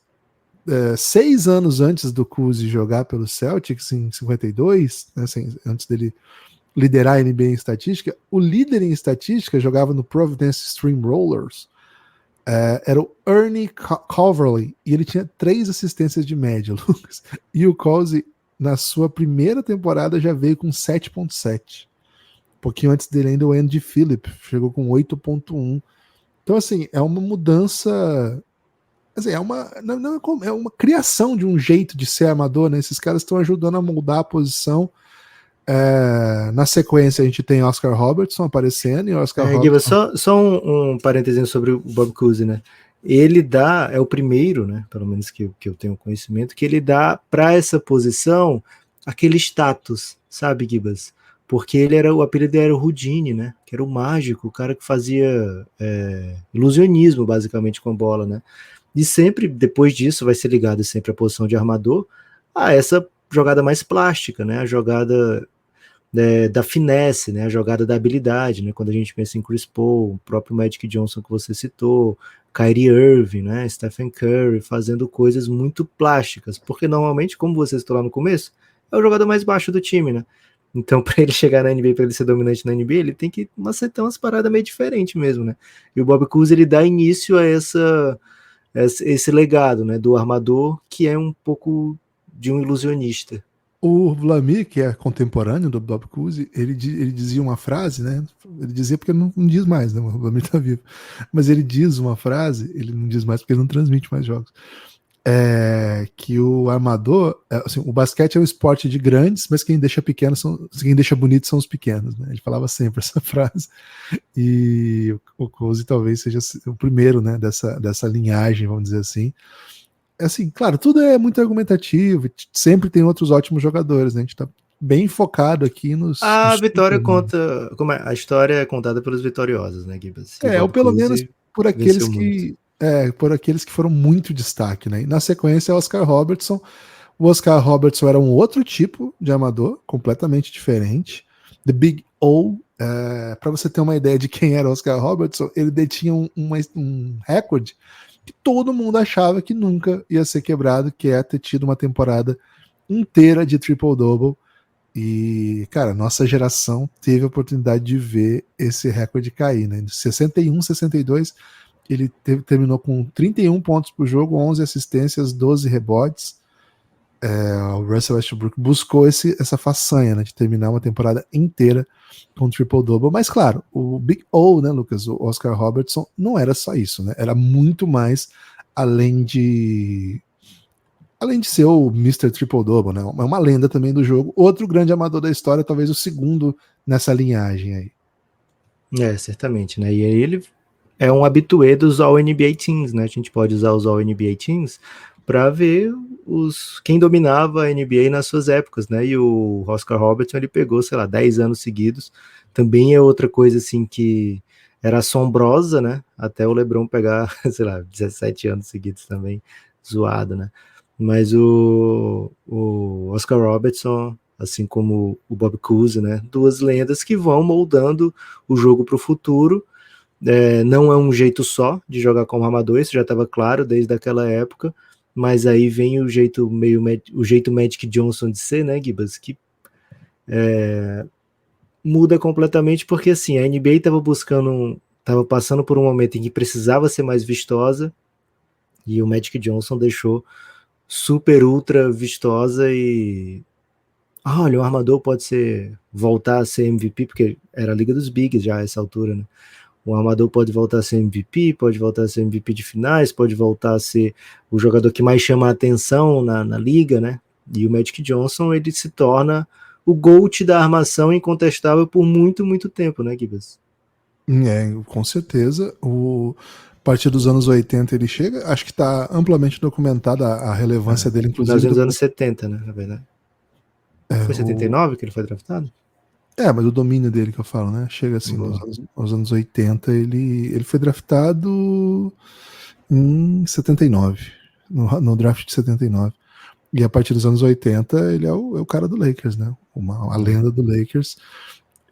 6 anos antes do Cousy jogar pelo Celtics, em 52, né, antes dele liderar a NBA em estatística, o líder em estatística jogava no Providence Steamrollers, era o Ernie Coverly, e ele tinha 3 assistências de média, Lucas. E o Cousy, na sua primeira temporada, já veio com 7.7. Um pouquinho antes dele ainda o Andy Phillip chegou com 8.1. Então, assim, é uma mudança... Assim, é uma criação de um jeito de ser armador, né? Esses caras estão ajudando a moldar a posição. Na sequência, a gente tem Oscar Robertson aparecendo, e Oscar Robertson... Só um parênteses sobre o Bob Cousy, né? Ele é o primeiro, né? Pelo menos que eu tenho conhecimento, que ele dá para essa posição aquele status, sabe, Gibas? Porque o apelido era o Houdini, né? Que era o mágico, o cara que fazia ilusionismo, basicamente, com a bola, né? E sempre, depois disso, vai ser ligado sempre à posição de armador, a essa jogada mais plástica, né? A jogada da finesse, né? A jogada da habilidade, né? Quando a gente pensa em Chris Paul, o próprio Magic Johnson que você citou, Kyrie Irving, né? Stephen Curry, fazendo coisas muito plásticas, porque normalmente, como você citou lá no começo, é o jogador mais baixo do time, né? Então, para ele chegar na NBA, para ele ser dominante na NBA, ele tem que acertar umas paradas meio diferentes mesmo, né? E o Bob Cousy, ele dá início a esse legado, né, do armador, que é um pouco de um ilusionista. O Vladimir, que é contemporâneo do Bob Cousy, ele dizia uma frase, né? Ele dizia porque não diz mais, né? O Vladimir tá vivo. Mas ele diz uma frase, ele não diz mais porque ele não transmite mais jogos. Que o armador, assim, o basquete é um esporte de grandes, mas quem deixa bonito são os pequenos, né? Ele falava sempre essa frase. E o Cousy talvez seja o primeiro, né, dessa linhagem, vamos dizer assim. Assim, claro, tudo é muito argumentativo, sempre tem outros ótimos jogadores, né? A gente tá bem focado aqui a vitória conta, a história é contada pelos vitoriosos, né, Gibas? Ou pelo menos por aqueles que foram muito destaque, né? E na sequência é o Oscar Robertson. O Oscar Robertson era um outro tipo de amador, completamente diferente. The Big O. Para você ter uma ideia de quem era o Oscar Robertson, ele detinha um recorde que todo mundo achava que nunca ia ser quebrado, que é ter tido uma temporada inteira de triple-double. E, cara, nossa geração teve a oportunidade de ver esse recorde cair, né? De 61, 62, ele terminou com 31 pontos por jogo, 11 assistências, 12 rebotes. O Russell Westbrook buscou essa façanha, né, de terminar uma temporada inteira com triple-double. Mas, claro, o Big O, né, Lucas, o Oscar Robertson, não era só isso, né? Era muito mais além de ser o Mr. Triple-Double, né? É uma lenda também do jogo. Outro grande amador da história, talvez o segundo nessa linhagem aí. Certamente, né? E aí ele é um habitué dos All-NBA Teams, né? A gente pode usar os All-NBA Teams para ver quem dominava a NBA nas suas épocas, né? E o Oscar Robertson, ele pegou, sei lá, 10 anos seguidos. Também é outra coisa, assim, que era assombrosa, né? Até o LeBron pegar, sei lá, 17 anos seguidos também, zoado, né? Mas o Oscar Robertson, assim como o Bob Cousy, né? Duas lendas que vão moldando o jogo para o futuro. Não é um jeito só de jogar como armador, isso já estava claro desde aquela época, mas aí vem o jeito Magic Johnson de ser, né, Gibas, que muda completamente, porque assim, a NBA estava passando por um momento em que precisava ser mais vistosa, e o Magic Johnson deixou super ultra vistosa. E olha, o armador pode voltar a ser MVP, porque era a Liga dos Bigs já a essa altura, né? O armador pode voltar a ser MVP, pode voltar a ser MVP de finais, pode voltar a ser o jogador que mais chama a atenção na liga, né? E o Magic Johnson, ele se torna o GOAT da armação incontestável por muito, muito tempo, né, Gibas? Com certeza. A partir dos anos 80 ele chega, acho que está amplamente documentada a relevância dele, inclusive. Nos anos 70, né, na verdade. Foi 79 que ele foi draftado? Mas o domínio dele que eu falo, né? Chega assim, nos anos 80, ele foi draftado em 79, no draft de 79. E a partir dos anos 80, ele é o cara do Lakers, né? A lenda do Lakers.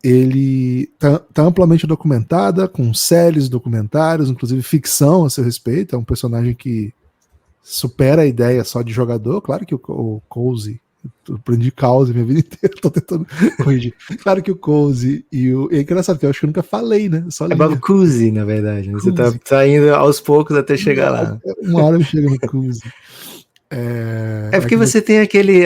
Ele tá amplamente documentada, com séries, documentários, inclusive ficção a seu respeito. É um personagem que supera a ideia só de jogador. Claro que o Cousy, eu aprendi Cousy minha vida inteira, tô tentando corrigir. Claro que o Cousy e o... É engraçado que eu acho que eu nunca falei, né? Eu só É lia. Bob Cousy, na verdade. Né? Você Cousy. tá indo aos poucos até chegar lá. Uma hora eu chego no Cousy. É porque você tem aquele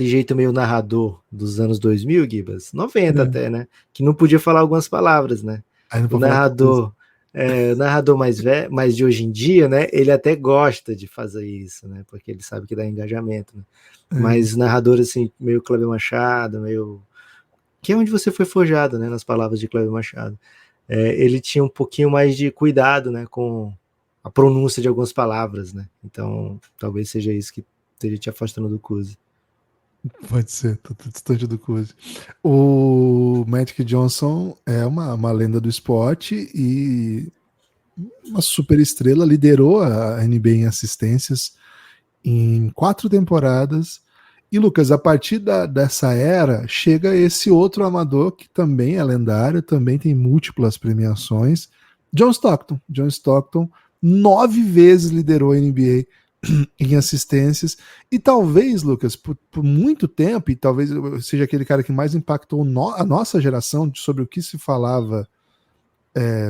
jeito meio narrador dos anos 2000, Gibas, 90 até, né? Que não podia falar algumas palavras, né? O narrador mais de hoje em dia, né? Ele até gosta de fazer isso, né? Porque ele sabe que dá engajamento, né? Mas narrador, assim, meio Cléber Machado, meio... Que é onde você foi forjado, né? Nas palavras de Cléber Machado. Ele tinha um pouquinho mais de cuidado, né? Com a pronúncia de algumas palavras, né? Então, talvez seja isso que esteja te afastando do Cousy. Pode ser, tô distante do Cousy. O Magic Johnson é uma lenda do esporte e uma super estrela, liderou a NBA em assistências em 4 temporadas. E, Lucas, a partir dessa era, chega esse outro amador que também é lendário, também tem múltiplas premiações, John Stockton. John Stockton 9 vezes liderou a NBA em assistências, e talvez, Lucas, por muito tempo, e talvez seja aquele cara que mais impactou a nossa geração sobre o que se falava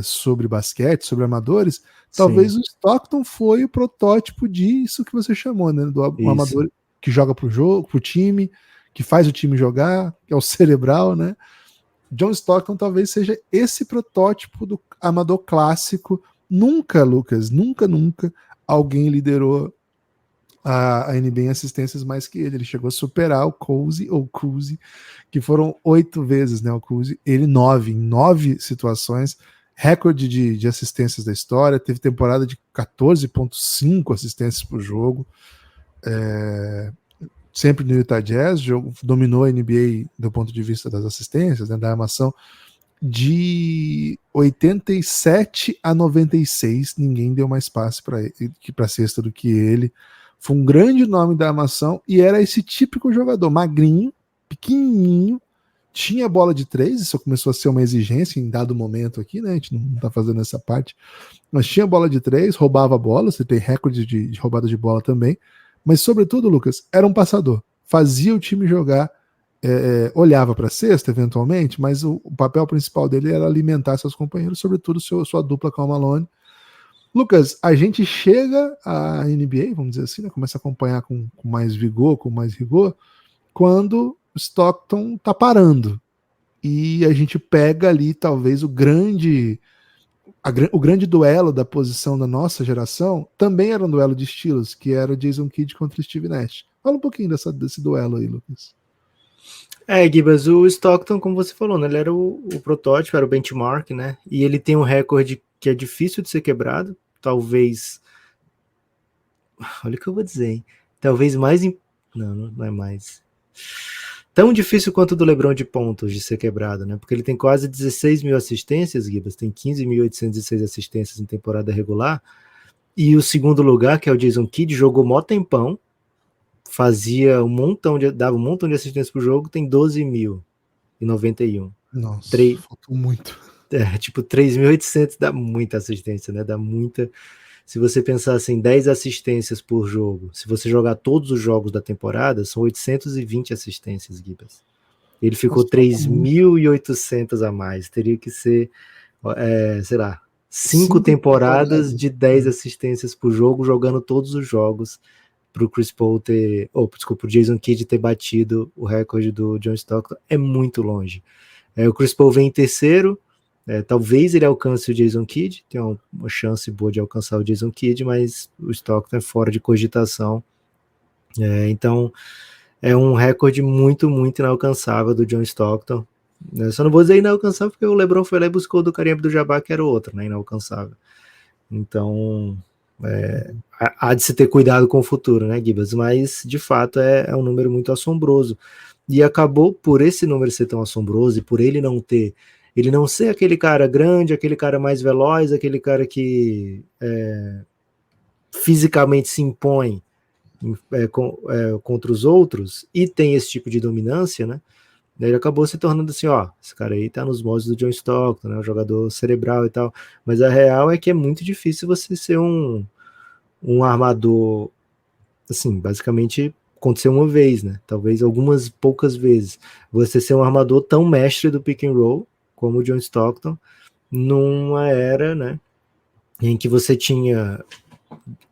sobre basquete, sobre amadores, talvez o Stockton foi o protótipo disso que você chamou, né? Do amador que joga pro jogo, pro time, que faz o time jogar, que é o cerebral, né? John Stockton talvez seja esse protótipo do amador clássico. Nunca, Lucas, nunca alguém liderou a NBA em assistências mais que ele. Ele chegou a superar o Cousy, que foram 8 vezes, né? O Cousy, ele 9, em 9 situações, recorde de assistências da história, teve temporada de 14,5 assistências por jogo, sempre no Utah Jazz, dominou a NBA do ponto de vista das assistências, né, da armação. De 87 a 96, ninguém deu mais passe para cesta do que ele. Foi um grande nome da armação e era esse típico jogador, magrinho, pequenininho, tinha bola de 3, isso começou a ser uma exigência em dado momento aqui, né? A gente não tá fazendo essa parte, mas tinha bola de 3, roubava a bola, você tem recorde de roubada de bola também, mas sobretudo, Lucas, era um passador, fazia o time jogar, olhava para a cesta eventualmente, mas o papel principal dele era alimentar seus companheiros, sobretudo sua dupla com o Malone. Lucas, a gente chega à NBA, vamos dizer assim, né, começa a acompanhar com mais vigor, com mais rigor, quando Stockton tá parando. E a gente pega ali talvez o grande duelo da posição da nossa geração, também era um duelo de estilos, que era o Jason Kidd contra Steve Nash. Fala um pouquinho desse duelo aí, Lucas. Gibas, o Stockton, como você falou, né, ele era o protótipo, era o benchmark, né? E ele tem um recorde que é difícil de ser quebrado, talvez... Olha o que eu vou dizer, hein? Talvez mais... Não é mais... Tão difícil quanto o do LeBron de pontos de ser quebrado, né? Porque ele tem quase 16 mil assistências, Gibas, tem 15.806 assistências em temporada regular, e o segundo lugar, que é o Jason Kidd, jogou mó tempão, dava um montão de assistências pro jogo, tem 12.091. Nossa, faltou muito. Tipo, 3.800 dá muita assistência, né? Dá muita... Se você pensar assim, 10 assistências por jogo, se você jogar todos os jogos da temporada, são 820 assistências, Gibas. Ele ficou 3.800 a mais. Teria que ser, sei lá, 5 temporadas de 10 assistências por jogo, jogando todos os jogos, para o Chris Paul pro Jason Kidd ter batido o recorde do John Stockton. É muito longe. O Chris Paul vem em terceiro, talvez ele alcance o Jason Kidd, tem uma chance boa de alcançar o Jason Kidd, mas o Stockton é fora de cogitação. Então, é um recorde muito, muito inalcançável do John Stockton. Eu só não vou dizer inalcançável porque o LeBron foi lá e buscou do Kareem Abdul-Jabbar, que era o outro, né, inalcançável. Então, há de se ter cuidado com o futuro, né, Gibas? Mas, de fato, é um número muito assombroso. E acabou, por esse número ser tão assombroso e por ele não ser aquele cara grande, aquele cara mais veloz, aquele cara que fisicamente se impõe contra os outros e tem esse tipo de dominância, né? Ele acabou se tornando assim, esse cara aí tá nos moldes do John Stockton, né? Um jogador cerebral e tal. Mas a real é que é muito difícil você ser um um armador, assim, basicamente aconteceu uma vez, né? Talvez algumas poucas vezes. Você ser um armador tão mestre do pick and roll como o John Stockton, numa era, né, em que você tinha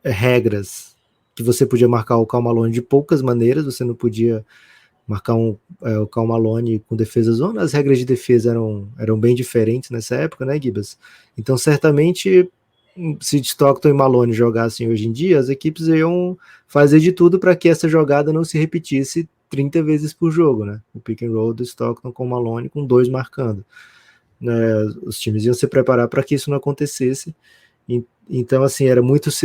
regras que você podia marcar o Karl Malone de poucas maneiras, você não podia marcar o Karl Malone com defesa zona, as regras de defesa eram bem diferentes nessa época, né, Gibas? Então, certamente, se Stockton e Malone jogassem hoje em dia, as equipes iam fazer de tudo para que essa jogada não se repetisse 30 vezes por jogo, né? O pick and roll do Stockton com Malone, com 2 marcando. Os times iam se preparar para que isso não acontecesse. Então, assim,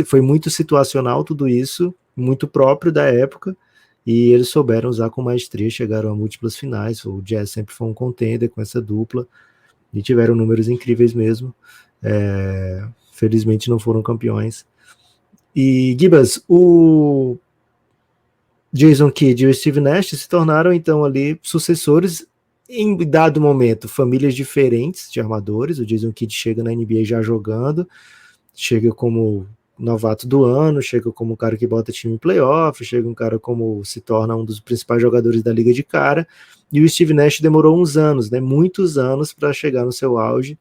foi muito situacional tudo isso, muito próprio da época, e eles souberam usar com maestria, chegaram a múltiplas finais. O Jazz sempre foi um contender com essa dupla, e tiveram números incríveis mesmo. Felizmente não foram campeões. E, Gibas, o Jason Kidd e o Steve Nash se tornaram, então, ali sucessores em dado momento, famílias diferentes de armadores. O Jason Kidd chega na NBA já jogando, chega como novato do ano, chega como um cara que bota time em playoff, chega um cara como se torna um dos principais jogadores da liga de cara, e o Steve Nash demorou uns anos, né, muitos anos para chegar no seu auge.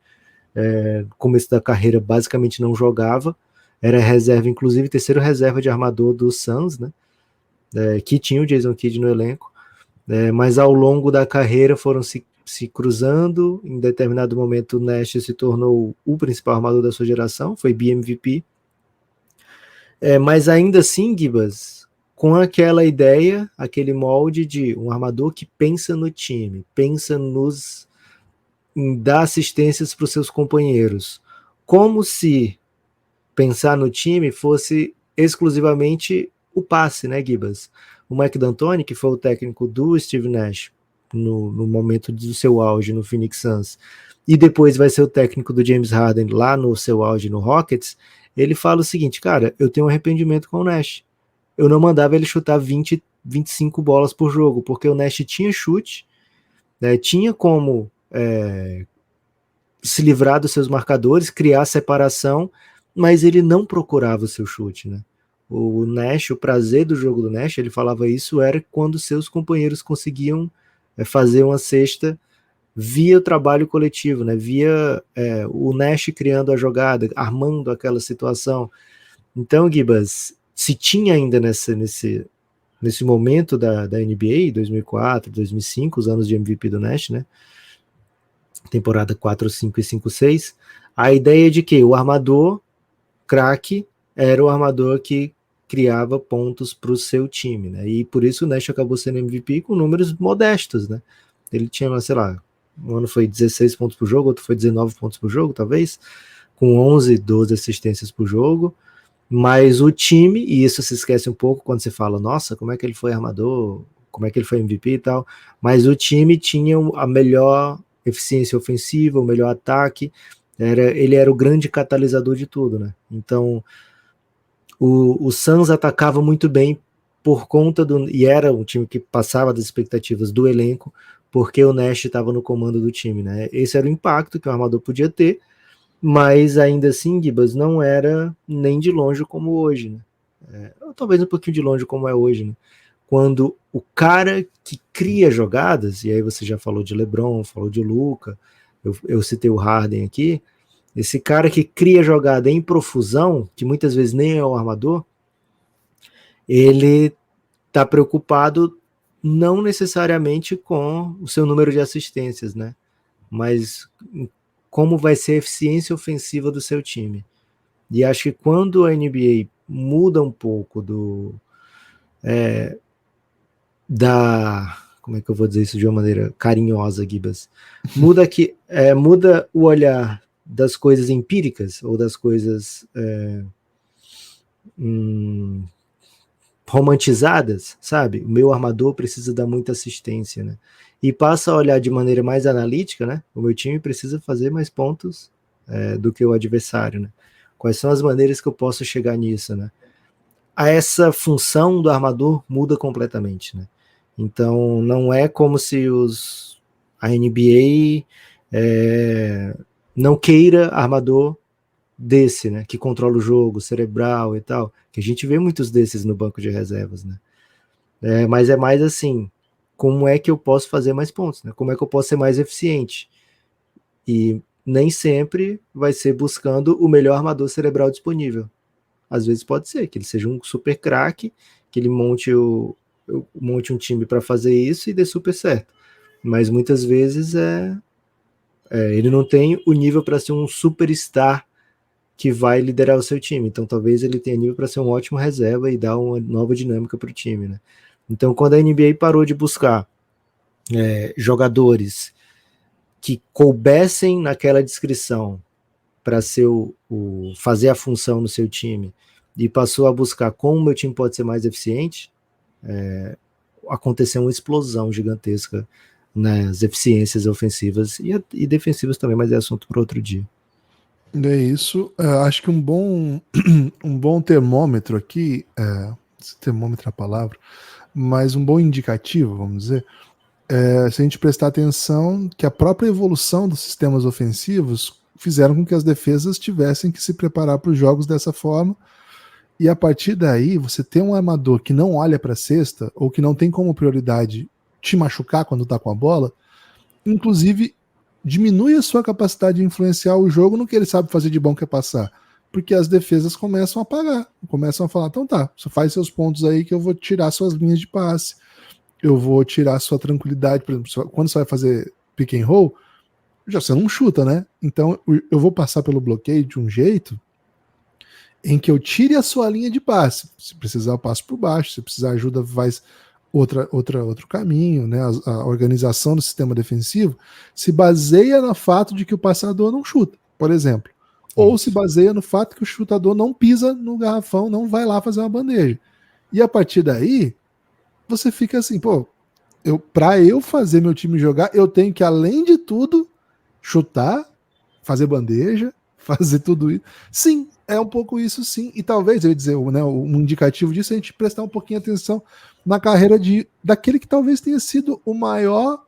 Começo da carreira basicamente não jogava, era reserva, inclusive terceiro reserva de armador do Suns, né, que tinha o Jason Kidd no elenco, mas ao longo da carreira foram se cruzando. Em determinado momento o Nash se tornou o principal armador da sua geração, foi BMVP, mas ainda assim, Gibas, com aquela ideia, aquele molde de um armador que pensa no time, pensa em dar assistências para os seus companheiros, como se pensar no time fosse exclusivamente o passe, né, Gibas? O Mike D'Antoni, que foi o técnico do Steve Nash no momento do seu auge no Phoenix Suns, e depois vai ser o técnico do James Harden lá no seu auge no Rockets, ele fala o seguinte: cara, eu tenho um arrependimento com o Nash. Eu não mandava ele chutar 20, 25 bolas por jogo, porque o Nash tinha chute, né, tinha como se livrar dos seus marcadores, criar separação, mas ele não procurava o seu chute, né? O Nash, o prazer do jogo do Nash, ele falava isso, era quando seus companheiros conseguiam fazer uma cesta via o trabalho coletivo, né? Via o Nash criando a jogada, armando aquela situação. Então, Gibas, se tinha ainda nesse momento da NBA, 2004, 2005, os anos de MVP do Nash, né? Temporada 4, 5 e 5, 6, a ideia de que o armador craque era o armador que criava pontos para o seu time, né? E por isso o Nash acabou sendo MVP com números modestos, né? Ele tinha, sei lá, um ano foi 16 pontos por jogo, outro foi 19 pontos por jogo, talvez, com 11, 12 assistências por jogo, mas o time, e isso se esquece um pouco quando você fala, nossa, como é que ele foi armador, como é que ele foi MVP e tal, mas o time tinha a melhor eficiência ofensiva, o melhor ataque, ele era o grande catalisador de tudo, né? Então, o Suns atacava muito bem por conta e era um time que passava das expectativas do elenco, porque o Nash estava no comando do time, né? Esse era o impacto que o armador podia ter, mas ainda assim, Gibas, não era nem de longe como hoje, né? Talvez um pouquinho de longe como é hoje, né? Quando o cara que cria jogadas, e aí você já falou de LeBron, falou de Luka, eu citei o Harden aqui, esse cara que cria jogada em profusão, que muitas vezes nem é o armador, ele está preocupado não necessariamente com o seu número de assistências, né? Mas como vai ser a eficiência ofensiva do seu time. E acho que quando a NBA muda um pouco como é que eu vou dizer isso de uma maneira carinhosa, Gibas? Muda o olhar das coisas empíricas ou das coisas romantizadas, sabe? O meu armador precisa dar muita assistência, né? E passa a olhar de maneira mais analítica, né? O meu time precisa fazer mais pontos do que o adversário, né? Quais são as maneiras que eu posso chegar nisso, né? Essa função do armador muda completamente, né? Então, não é como se a NBA não queira armador desse, né? Que controla o jogo, cerebral e tal. Que a gente vê muitos desses no banco de reservas, né? Mas é mais assim, como é que eu posso fazer mais pontos, né? Como é que eu posso ser mais eficiente? E nem sempre vai ser buscando o melhor armador cerebral disponível. Às vezes pode ser que ele seja um super craque, que ele monte um time para fazer isso e dê super certo. Mas muitas vezes ele não tem o nível para ser um superstar que vai liderar o seu time. Então talvez ele tenha nível para ser um ótimo reserva e dar uma nova dinâmica para o time, né? Então quando a NBA parou de buscar jogadores que coubessem naquela descrição para ser fazer a função no seu time e passou a buscar como o meu time pode ser mais eficiente, aconteceu uma explosão gigantesca nas eficiências ofensivas e defensivas também, mas é assunto para outro dia. É isso. Acho que um bom termômetro aqui, se termômetro é a palavra, mas um bom indicativo, vamos dizer, se a gente prestar atenção que a própria evolução dos sistemas ofensivos fizeram com que as defesas tivessem que se preparar para os jogos dessa forma, e a partir daí você tem um armador que não olha para a cesta, ou que não tem como prioridade te machucar quando está com a bola, inclusive diminui a sua capacidade de influenciar o jogo no que ele sabe fazer de bom, que é passar. Porque as defesas começam a pagar, começam a falar, então tá, você faz seus pontos aí que eu vou tirar suas linhas de passe, eu vou tirar sua tranquilidade. Por exemplo, quando você vai fazer pick and roll, já você não chuta, né? Então eu vou passar pelo bloqueio de um jeito em que eu tire a sua linha de passe. Se precisar, eu passo por baixo, se precisar ajuda, faz outro caminho, né? A organização do sistema defensivo se baseia no fato de que o passador não chuta, por exemplo. Ou se baseia no fato que o chutador não pisa no garrafão, não vai lá fazer uma bandeja. E a partir daí, você fica assim, pô, para eu fazer meu time jogar, eu tenho que, além de tudo, chutar, fazer bandeja, fazer tudo isso. Sim, é um pouco isso, sim. E talvez, eu ia dizer, né, um indicativo disso é a gente prestar um pouquinho de atenção na carreira daquele que talvez tenha sido o maior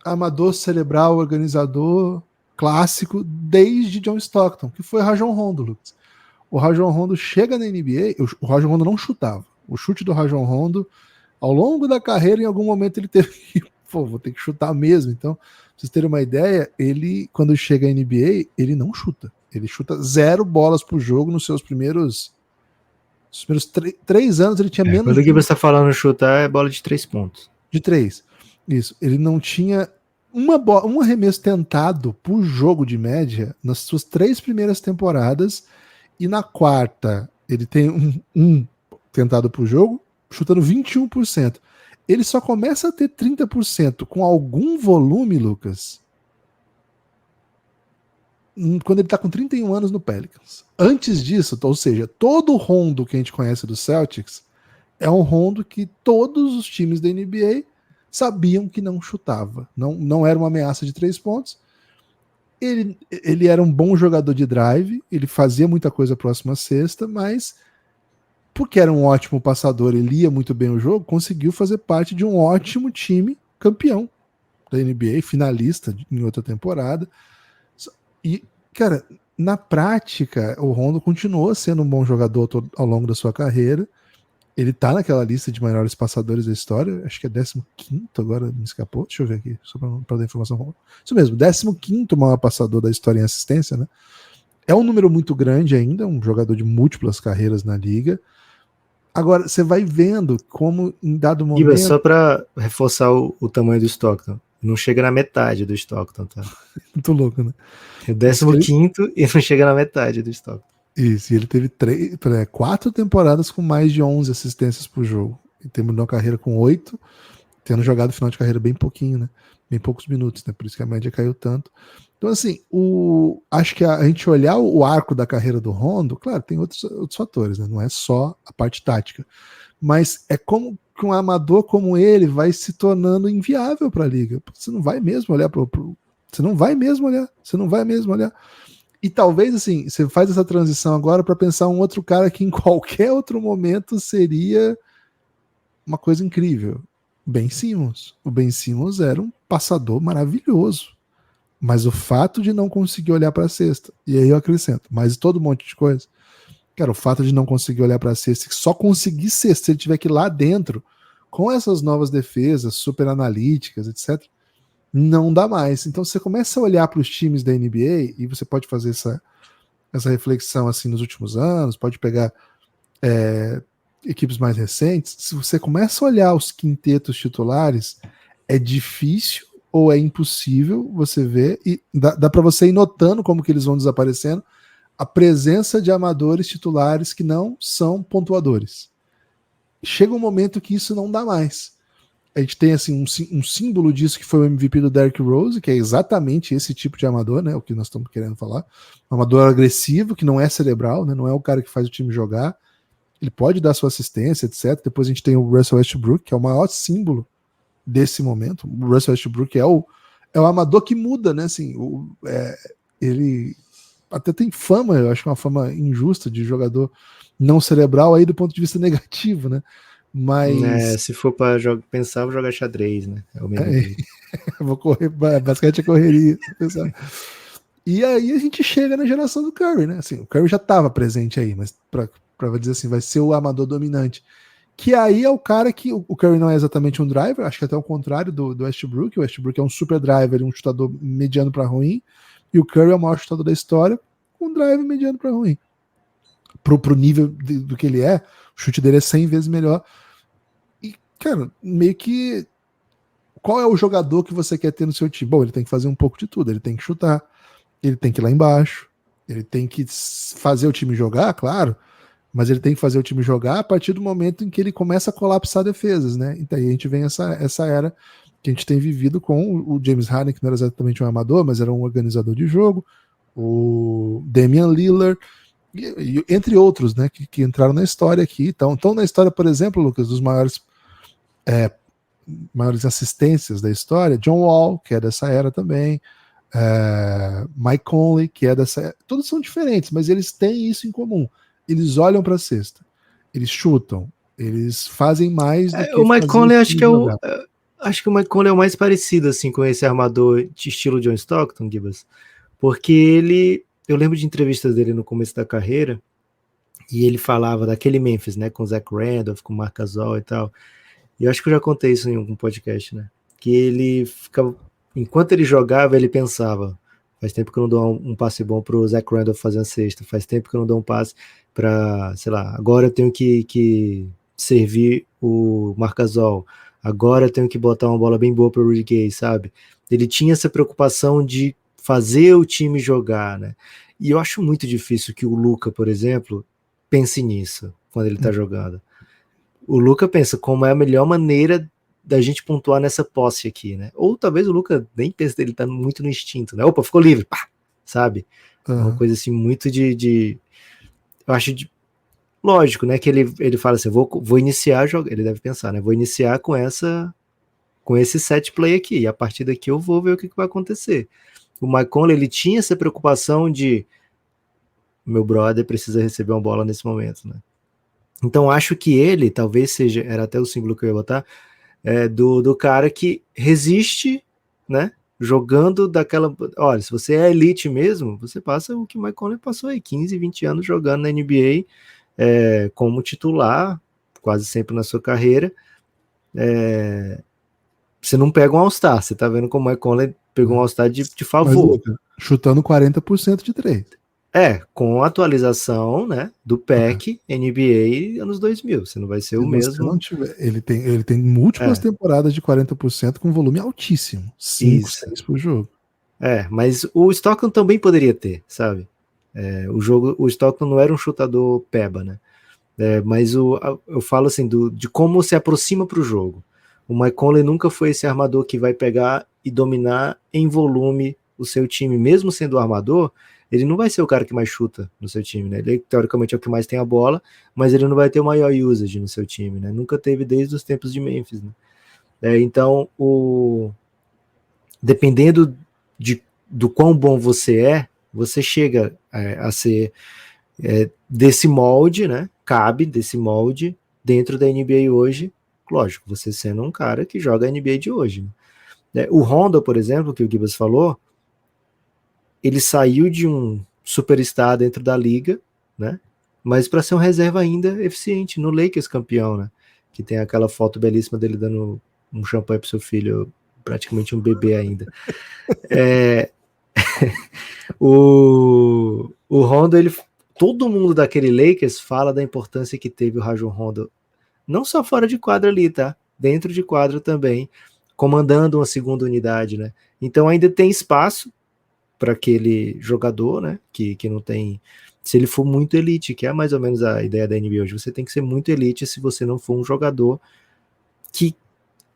amador cerebral, organizador clássico desde John Stockton, que foi Rajon Rondo, Lucas. O Rajon Rondo chega na NBA, o Rajon Rondo não chutava. O chute do Rajon Rondo, ao longo da carreira, em algum momento ele teve que, vou ter que chutar mesmo. Então, pra vocês terem uma ideia, ele, quando chega à NBA, ele não chuta. Ele chuta 0 bolas por jogo nos seus primeiros 3 anos. Ele tinha menos. Quando o Gibas está falando chutar, é bola de 3 pontos. De 3. Isso. Ele não tinha um arremesso tentado por jogo de média nas suas 3 primeiras temporadas. E na quarta, ele tem um tentado por jogo, chutando 21%. Ele só começa a ter 30% com algum volume, Lucas, quando ele tá com 31 anos no Pelicans. Antes disso, ou seja, todo o rondo que a gente conhece do Celtics é um rondo que todos os times da NBA sabiam que não chutava. Não era uma ameaça de 3 pontos. Ele era um bom jogador de drive, ele fazia muita coisa próxima à cesta, mas porque era um ótimo passador, ele lia muito bem o jogo, conseguiu fazer parte de um ótimo time campeão da NBA, finalista em outra temporada. E, cara, na prática, o Rondo continuou sendo um bom jogador ao longo da sua carreira. Ele tá naquela lista de maiores passadores da história, acho que é 15º, agora me escapou, deixa eu ver aqui, só para dar informação. Isso mesmo, 15º maior passador da história em assistência, né? É um número muito grande ainda, um jogador de múltiplas carreiras na liga. Agora, você vai vendo como em dado momento... Iba, só para reforçar o tamanho do Stockton, não chega na metade do Stockton, tá? Muito louco, né? É o 15º e não chega na metade do Stockton. Isso, e ele teve 4 temporadas com mais de 11 assistências por jogo. Ele terminou a carreira com 8, tendo jogado final de carreira bem pouquinho, né? Bem poucos minutos, né? Por isso que a média caiu tanto. Então, assim, acho que a gente olhar o arco da carreira do Rondo, claro, tem outros fatores, né? Não é só a parte tática. Mas é como que um amador como ele vai se tornando inviável para a liga. Você não vai mesmo olhar você não vai mesmo olhar. E talvez, assim, você faz essa transição agora para pensar um outro cara que em qualquer outro momento seria uma coisa incrível. Ben Simmons. O Ben Simmons era um passador maravilhoso. Mas o fato de não conseguir olhar para a cesta, e aí eu acrescento, mas todo um monte de coisa. Cara, o fato de não conseguir olhar para a cesta, só conseguir cesta se ele tiver que ir lá dentro, com essas novas defesas, super analíticas, etc., não dá mais. Então você começa a olhar para os times da NBA, e você pode fazer essa reflexão assim nos últimos anos, pode pegar equipes mais recentes. Se você começa a olhar os quintetos titulares, é difícil ou é impossível você ver, e dá para você ir notando como que eles vão desaparecendo, a presença de amadores titulares que não são pontuadores. Chega um momento que isso não dá mais. A gente tem assim um símbolo disso que foi o MVP do Derrick Rose, que é exatamente esse tipo de amador, né? O que nós estamos querendo falar. Um amador agressivo, que não é cerebral, né? Não é o cara que faz o time jogar. Ele pode dar sua assistência, etc. Depois a gente tem o Russell Westbrook, que é o maior símbolo desse momento. O Russell Westbrook é o amador que muda, né? Assim, ele até tem fama, eu acho que é uma fama injusta de jogador não cerebral aí do ponto de vista negativo, né? Mas se for para pensar, vou jogar xadrez, né? É o mesmo jeito. vou correr, basquete é correria. E aí a gente chega na geração do Curry, né? Assim, o Curry já estava presente aí, mas para dizer assim, vai ser o amador dominante. Que aí é o cara que o Curry não é exatamente um driver, acho que até o contrário do Westbrook. O Westbrook é um super driver, um chutador mediano para ruim, e o Curry é o maior chutador da história, com um driver mediano para ruim. Pro nível do que ele é, o chute dele é 100 vezes melhor. E, cara, meio que qual é o jogador que você quer ter no seu time? Bom, ele tem que fazer um pouco de tudo, ele tem que chutar, ele tem que ir lá embaixo, ele tem que fazer o time jogar, claro, mas ele tem que fazer o time jogar a partir do momento em que ele começa a colapsar defesas, né? Então aí a gente vem essa era que a gente tem vivido com o James Harden, que não era exatamente um amador, mas era um organizador de jogo, o Damian Lillard, e entre outros, né, que entraram na história aqui. Então na história, por exemplo, Lucas, dos maiores assistências da história, John Wall, que é dessa era também, Mike Conley, que é dessa era. Todos são diferentes, mas eles têm isso em comum. Eles olham para a cesta, eles chutam, eles fazem mais do que o Mike Conley, acho que o Mike Conley é o mais parecido assim com esse armador de estilo John Stockton, Gibbs, porque eu lembro de entrevistas dele no começo da carreira, e ele falava daquele Memphis, né, com o Zach Randolph, com o Marc Gasol e tal. E eu acho que eu já contei isso em algum podcast, né? Que ele ficava, enquanto ele jogava, ele pensava: faz tempo que eu não dou um passe bom pro Zach Randolph fazer uma cesta, faz tempo que eu não dou um passe para, sei lá, agora eu tenho que servir o Marc Gasol, agora eu tenho que botar uma bola bem boa pro Rudy Gay, sabe? Ele tinha essa preocupação de fazer o time jogar, né? E eu acho muito difícil que o Luka, por exemplo, pense nisso quando ele tá jogando. O Luka pensa como é a melhor maneira da gente pontuar nessa posse aqui, né? Ou talvez o Luka nem pense dele, tá muito no instinto, né? Opa, ficou livre, pá, sabe? É uma coisa assim muito eu acho lógico, né? Que ele fala assim, vou iniciar a jogar, ele deve pensar, né? Vou iniciar com esse set play aqui, e a partir daqui eu vou ver o que vai acontecer. O Mike Conley, ele tinha essa preocupação de meu brother precisa receber uma bola nesse momento, né? Então acho que ele, talvez seja, era até o símbolo que eu ia botar, do cara que resiste, né? Jogando daquela... Olha, se você é elite mesmo, você passa o que o Mike Conley passou aí, 15, 20 anos jogando na NBA como titular, quase sempre na sua carreira. Você não pega um All-Star, você tá vendo como o Mike Conley pegou um All-Star de favor. Mas, chutando 40% de 3. Com a atualização, né, do PEC NBA anos 2000, você não vai ser o mesmo. Não tiver, ele tem múltiplas temporadas de 40% com volume altíssimo, 5, 6 por jogo. Mas o Stockton também poderia ter, sabe? O Stockton não era um chutador peba, né? Mas eu falo assim de como se aproxima para o jogo. O Mike Conley nunca foi esse armador que vai pegar e dominar em volume o seu time, mesmo sendo armador. Ele não vai ser o cara que mais chuta no seu time, né? Ele, teoricamente, é o que mais tem a bola, mas ele não vai ter o maior usage no seu time, né? Nunca teve desde os tempos de Memphis, né? Então, dependendo do quão bom você chega a ser desse molde, né? Cabe desse molde dentro da NBA hoje, lógico, você sendo um cara que joga a NBA de hoje, né? O Rondo, por exemplo, que o Gibbs falou, ele saiu de um superstar dentro da liga, né? Mas para ser um reserva ainda eficiente no Lakers campeão, né? Que tem aquela foto belíssima dele dando um champanhe pro seu filho, praticamente um bebê ainda. O Rondo, todo mundo daquele Lakers fala da importância que teve o Rajon Rondo, não só fora de quadra ali, tá? Dentro de quadra também, comandando uma segunda unidade, né? Então ainda tem espaço para aquele jogador, né? Que não tem. Se ele for muito elite, que é mais ou menos a ideia da NBA hoje, você tem que ser muito elite se você não for um jogador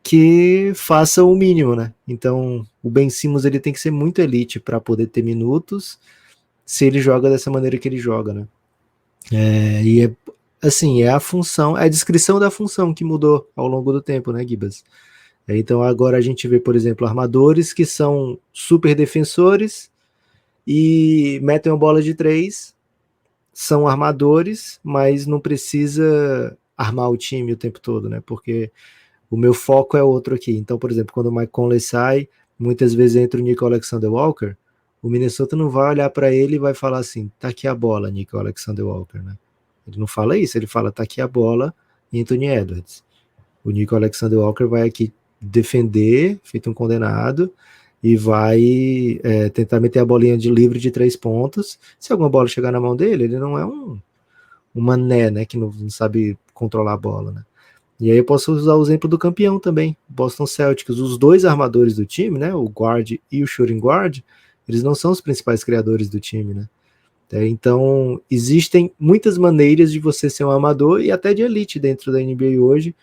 que faça o mínimo, né? Então, o Ben Simmons ele tem que ser muito elite para poder ter minutos se ele joga dessa maneira que ele joga, né? Assim, é a função, é a descrição da função que mudou ao longo do tempo, né, Gibas? Então agora a gente vê, por exemplo, armadores que são super defensores e metem uma bola de 3, são armadores, mas não precisa armar o time o tempo todo, né? Porque o meu foco é outro aqui. Então, por exemplo, quando o Mike Conley sai, muitas vezes entra o Nico Alexander-Walker, o Minnesota não vai olhar para ele e vai falar assim, tá aqui a bola, Nico Alexander-Walker, né? Ele não fala isso, ele fala, tá aqui a bola, Anthony Edwards. O Nico Alexander-Walker vai aqui defender, feito um condenado, e vai tentar meter a bolinha de livre de 3 pontos. Se alguma bola chegar na mão dele, ele não é um mané, né, que não sabe controlar a bola, né? E aí eu posso usar o exemplo do campeão também, Boston Celtics. Os dois armadores do time, né, o guard e o shooting guard, eles não são os principais criadores do time, né? Então, existem muitas maneiras de você ser um amador e até de elite dentro da NBA hoje,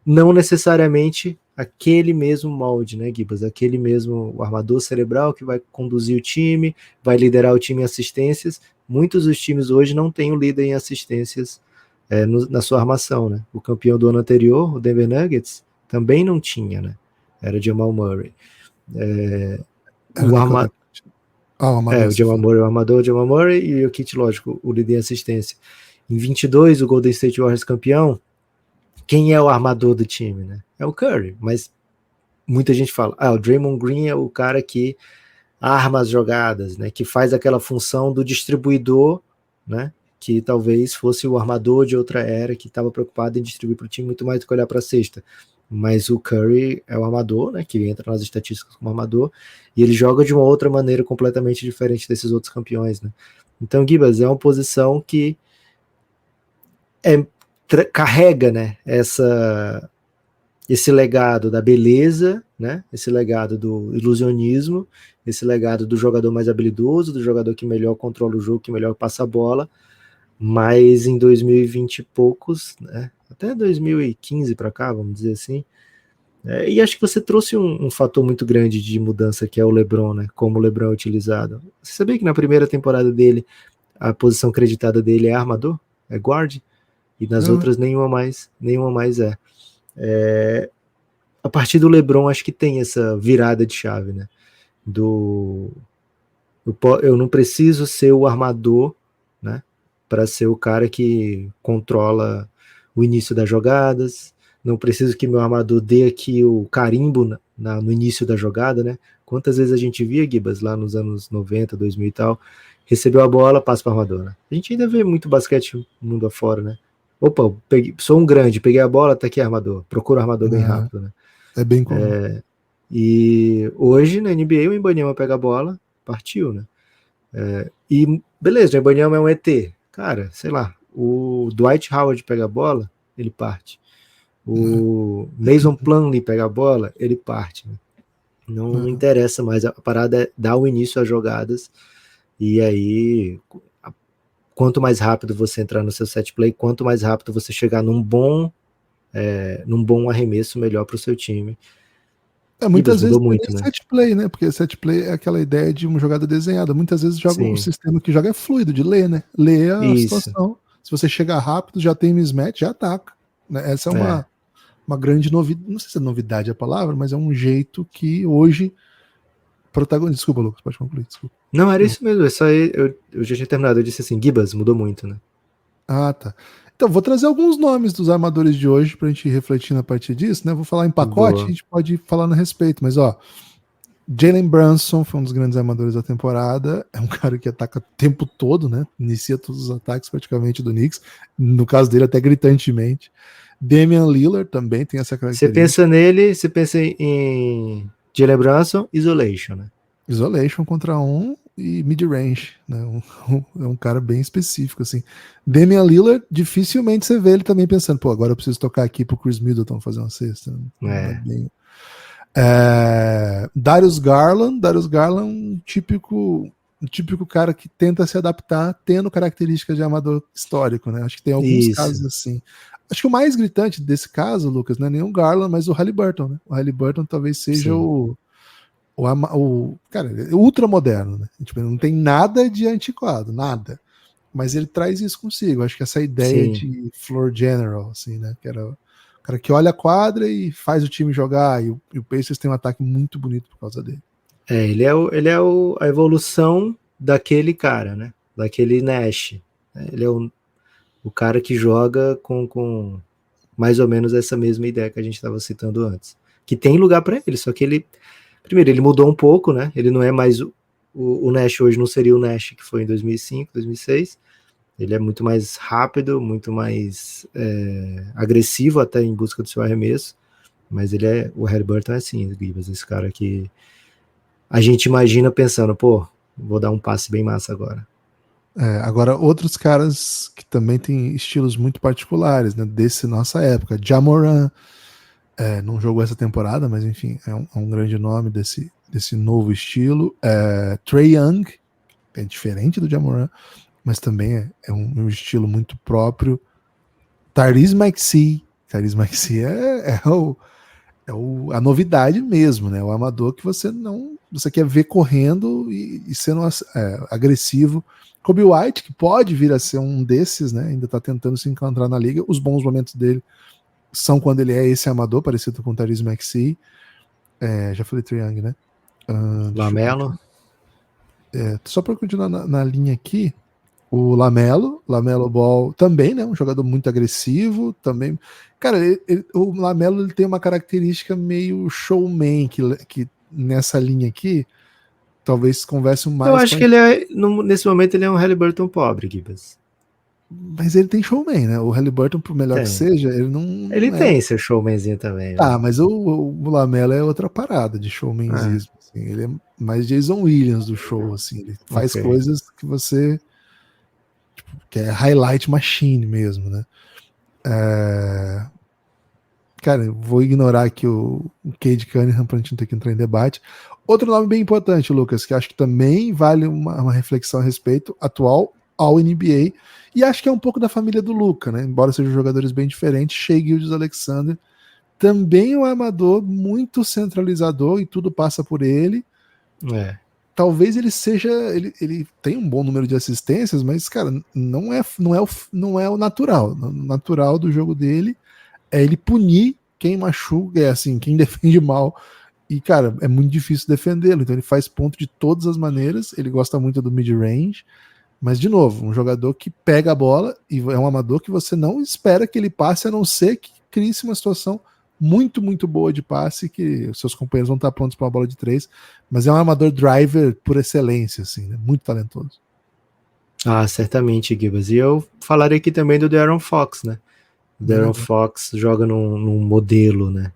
não necessariamente aquele mesmo molde, né, Gibas? Aquele mesmo armador cerebral que vai conduzir o time, vai liderar o time em assistências. Muitos dos times hoje não têm o líder em assistências na sua armação, né? O campeão do ano anterior, o Denver Nuggets, também não tinha, né? Era Jamal Murray. O Jamal Murray, o armador, o Jamal Murray e o Kit, lógico, o líder em assistência. Em 22, o Golden State Warriors campeão, quem é o armador do time, né? É o Curry, mas muita gente fala, o Draymond Green é o cara que arma as jogadas, né? Que faz aquela função do distribuidor, né? Que talvez fosse o armador de outra era que estava preocupado em distribuir para o time muito mais do que olhar para a cesta. Mas o Curry é o armador, né? Que entra nas estatísticas como armador, e ele joga de uma outra maneira completamente diferente desses outros campeões, né? Então, Gibas, é uma posição que carrega, né, esse legado da beleza, né, esse legado do ilusionismo, esse legado do jogador mais habilidoso, do jogador que melhor controla o jogo, que melhor passa a bola, mas em 2020 e poucos, né, até 2015 para cá, vamos dizer assim, e acho que você trouxe um fator muito grande de mudança, que é o LeBron, né, como o LeBron é utilizado. Você sabia que na primeira temporada dele, a posição creditada dele é armador? É guard? E nas outras nenhuma mais é. A partir do LeBron, acho que tem essa virada de chave, né? Eu não preciso ser o armador, né? Para ser o cara que controla o início das jogadas. Não preciso que meu armador dê aqui o carimbo no início da jogada, né? Quantas vezes a gente via, Gibas, lá nos anos 90, 2000 e tal, recebeu a bola, passa para o armador, né? A gente ainda vê muito basquete mundo afora, né? Opa, sou um grande, peguei a bola, tá aqui armador. Procura o armador bem rápido, né? É bem comum. E hoje na NBA o Wembanyama pega a bola, partiu, né? E beleza, o Wembanyama é um ET. Cara, sei lá, o Dwight Howard pega a bola, ele parte. O Mason Plumlee pega a bola, ele parte, né? Não interessa mais, a parada é dar o início às jogadas, e aí quanto mais rápido você entrar no seu set play, quanto mais rápido você chegar num bom arremesso, melhor para o seu time. Muitas vezes muito, né? set play, né? Porque set play é aquela ideia de uma jogada desenhada. Muitas vezes o sistema que joga é fluido, de ler, né? Ler a situação. Se você chegar rápido, já tem mismatch, já ataca. Né? Essa é uma grande novidade. Não sei se é novidade a palavra, mas é um jeito que hoje protagonista. Desculpa, Lucas, pode concluir. Desculpa. Não, era isso mesmo. Isso aí, eu já tinha terminado. Eu disse assim, Gibas, mudou muito, né? Ah, tá. Então, vou trazer alguns nomes dos armadores de hoje pra gente refletir a partir disso, né? Vou falar em pacote, a gente pode ir falando a respeito, mas ó, Jalen Brunson foi um dos grandes armadores da temporada. É um cara que ataca o tempo todo, né? Inicia todos os ataques praticamente do Knicks. No caso dele, até gritantemente. Damian Lillard também tem essa Você característica. pensa nele, você pensa em Jalen Brunson, Isolation, né? Isolation contra um e mid-range, né? É um cara bem específico, assim. Damian Lillard, dificilmente você vê ele também pensando, pô, agora eu preciso tocar aqui pro Chris Middleton fazer uma cesta. Darius Garland, um típico cara que tenta se adaptar, tendo características de armador histórico, né? Acho que tem alguns casos assim. Acho que o mais gritante desse caso, Lucas, não é nem o Garland, mas o Haliburton, né? O Haliburton talvez seja cara, ultra moderno, né? Tipo, não tem nada de antiquado, nada. Mas ele traz isso consigo. Acho que essa ideia de floor general, assim, né? Que era o cara que olha a quadra e faz o time jogar. E o Pacers tem um ataque muito bonito por causa dele. Ele é a evolução daquele cara, né? Daquele Nash. Ele é o cara que joga com mais ou menos essa mesma ideia que a gente estava citando antes. Que tem lugar para ele, só que ele... Primeiro, ele mudou um pouco, né? Ele não é mais... O Nash hoje não seria o Nash que foi em 2005, 2006. Ele é muito mais rápido, muito mais agressivo até em busca do seu arremesso. Mas o Haliburton é assim, esse cara que a gente imagina pensando, pô, vou dar um passe bem massa agora. Agora, outros caras que também têm estilos muito particulares, né? Desse nossa época. Ja Morant, não jogou essa temporada, mas enfim, é um grande nome desse novo estilo. Trae Young, é diferente do Ja Morant, mas também é um estilo muito próprio. Tyrese Maxey é a novidade mesmo, né? O armador que você quer ver correndo e sendo agressivo. Kobe White, que pode vir a ser um desses, né? Ainda tá tentando se encontrar na liga. Os bons momentos dele são quando ele é esse armador, parecido com o Tyrese Maxey. Já falei Trae Young, né? Lamelo. Só para continuar na linha aqui, o Lamelo Ball também, né? Um jogador muito agressivo também. Cara, o Lamelo ele tem uma característica meio showman que nessa linha aqui talvez converse mais. Eu acho que nesse momento ele é um Haliburton pobre, Gibbs. Mas ele tem showman, né? O Haliburton, por melhor que seja, ele não. Ele tem seu showmanzinho também. Tá, mas o Lamelo é outra parada de showmanzismo. Assim. Ele é mais Jason Williams do show, assim. Ele faz coisas que você. Que é highlight machine mesmo, né? Cara, eu vou ignorar aqui o Cade Cunningham pra gente não ter que entrar em debate. Outro nome bem importante, Lucas, que acho que também vale uma reflexão a respeito, atual ao NBA, e acho que é um pouco da família do Luka, né? Embora sejam jogadores bem diferentes, Shai Gilgeous-Alexander também é um armador muito centralizador e tudo passa por ele. Talvez ele seja. Ele tem um bom número de assistências, mas, cara, não é o natural. O natural do jogo dele é ele punir quem machuca, assim, quem defende mal. E, cara, é muito difícil defendê-lo. Então ele faz ponto de todas as maneiras. Ele gosta muito do mid-range. Mas, de novo, um jogador que pega a bola e é um amador que você não espera que ele passe, a não ser que crie-se uma situação muito, muito boa de passe, que os seus companheiros vão estar prontos para uma bola de 3. Mas é um armador driver por excelência, assim, né? Muito talentoso. Certamente, Gibbs. E eu falarei aqui também do De'Aaron Fox, né? O De'Aaron Fox joga num modelo, né?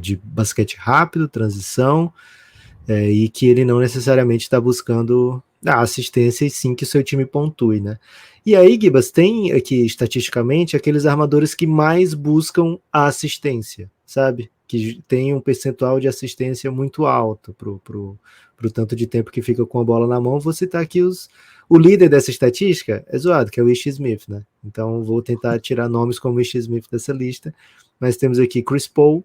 De basquete rápido, transição, e que ele não necessariamente está buscando a assistência e sim que o seu time pontue, né? E aí, Gibas, tem aqui estatisticamente aqueles armadores que mais buscam a assistência, sabe? Que tem um percentual de assistência muito alto pro tanto de tempo que fica com a bola na mão. Vou citar aqui o líder dessa estatística é zoado, que é o Ish Smith, né? Então vou tentar tirar nomes como Ish Smith dessa lista, mas temos aqui Chris Paul,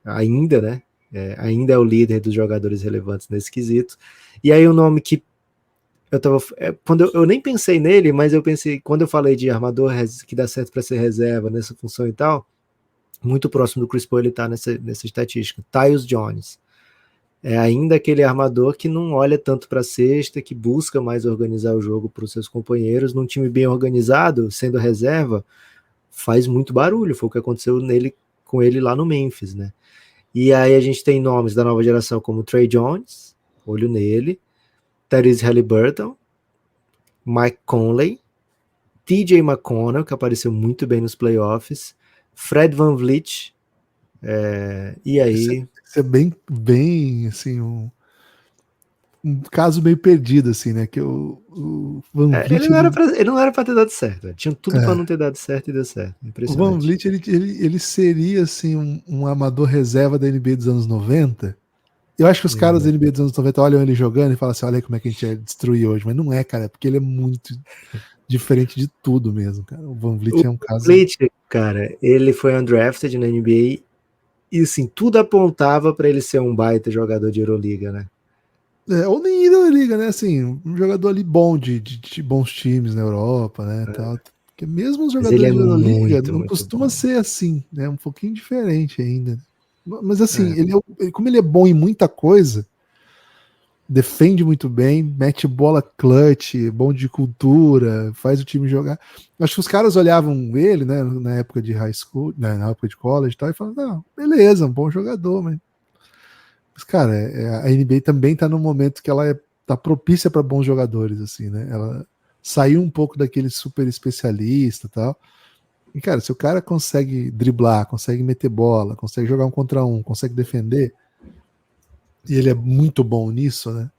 ainda, né? Ainda é o líder dos jogadores relevantes nesse quesito. E aí o nome que quando eu nem pensei nele, mas eu pensei, quando eu falei de armador que dá certo para ser reserva nessa função e tal, muito próximo do Chris Paul ele tá nessa estatística. Tyus Jones é ainda aquele armador que não olha tanto para a cesta, que busca mais organizar o jogo para os seus companheiros. Num time bem organizado, sendo reserva, faz muito barulho. Foi o que aconteceu com ele lá no Memphis, né? E aí a gente tem nomes da nova geração como Trey Jones, olho nele, Tyrese Haliburton, Mike Conley, TJ McConnell, que apareceu muito bem nos playoffs, Fred VanVleet, e aí... Isso é bem, bem, assim, um caso meio perdido, assim, né? Que o Van Vliet, ele não era pra ter dado certo, velho. Tinha tudo pra não ter dado certo e deu certo. o Van Impressionante. Vliet, ele seria, assim, um amador reserva da NBA dos anos 90. Eu acho que os caras da NBA dos anos 90 olham ele jogando e falam assim, olha aí como é que a gente ia destruir hoje. Mas não é, cara, é porque ele é muito diferente de tudo mesmo, cara. O Van Vliet é um caso... VanVleet, cara, ele foi undrafted na NBA e, assim, tudo apontava pra ele ser um baita jogador de Euroliga, né? ou nem ir na liga, né? Assim, um jogador ali bom de bons times na Europa, né? Tal. Porque mesmo os Mas ele é jogadores de Euroliga muito, não muito costuma bom. ser assim, né? Um pouquinho diferente ainda. Mas assim, como ele é bom em muita coisa, defende muito bem, mete bola clutch, bom de cultura, faz o time jogar. Acho que os caras olhavam ele, né, na época de high school, né, na época de college e tal, e falavam, não, beleza, um bom jogador, mas cara, a NBA também tá num momento que ela tá propícia para bons jogadores, assim, né? Ela saiu um pouco daquele super especialista e tal. E, cara, se o cara consegue driblar, consegue meter bola, consegue jogar um contra um, consegue defender, e ele é muito bom nisso, né?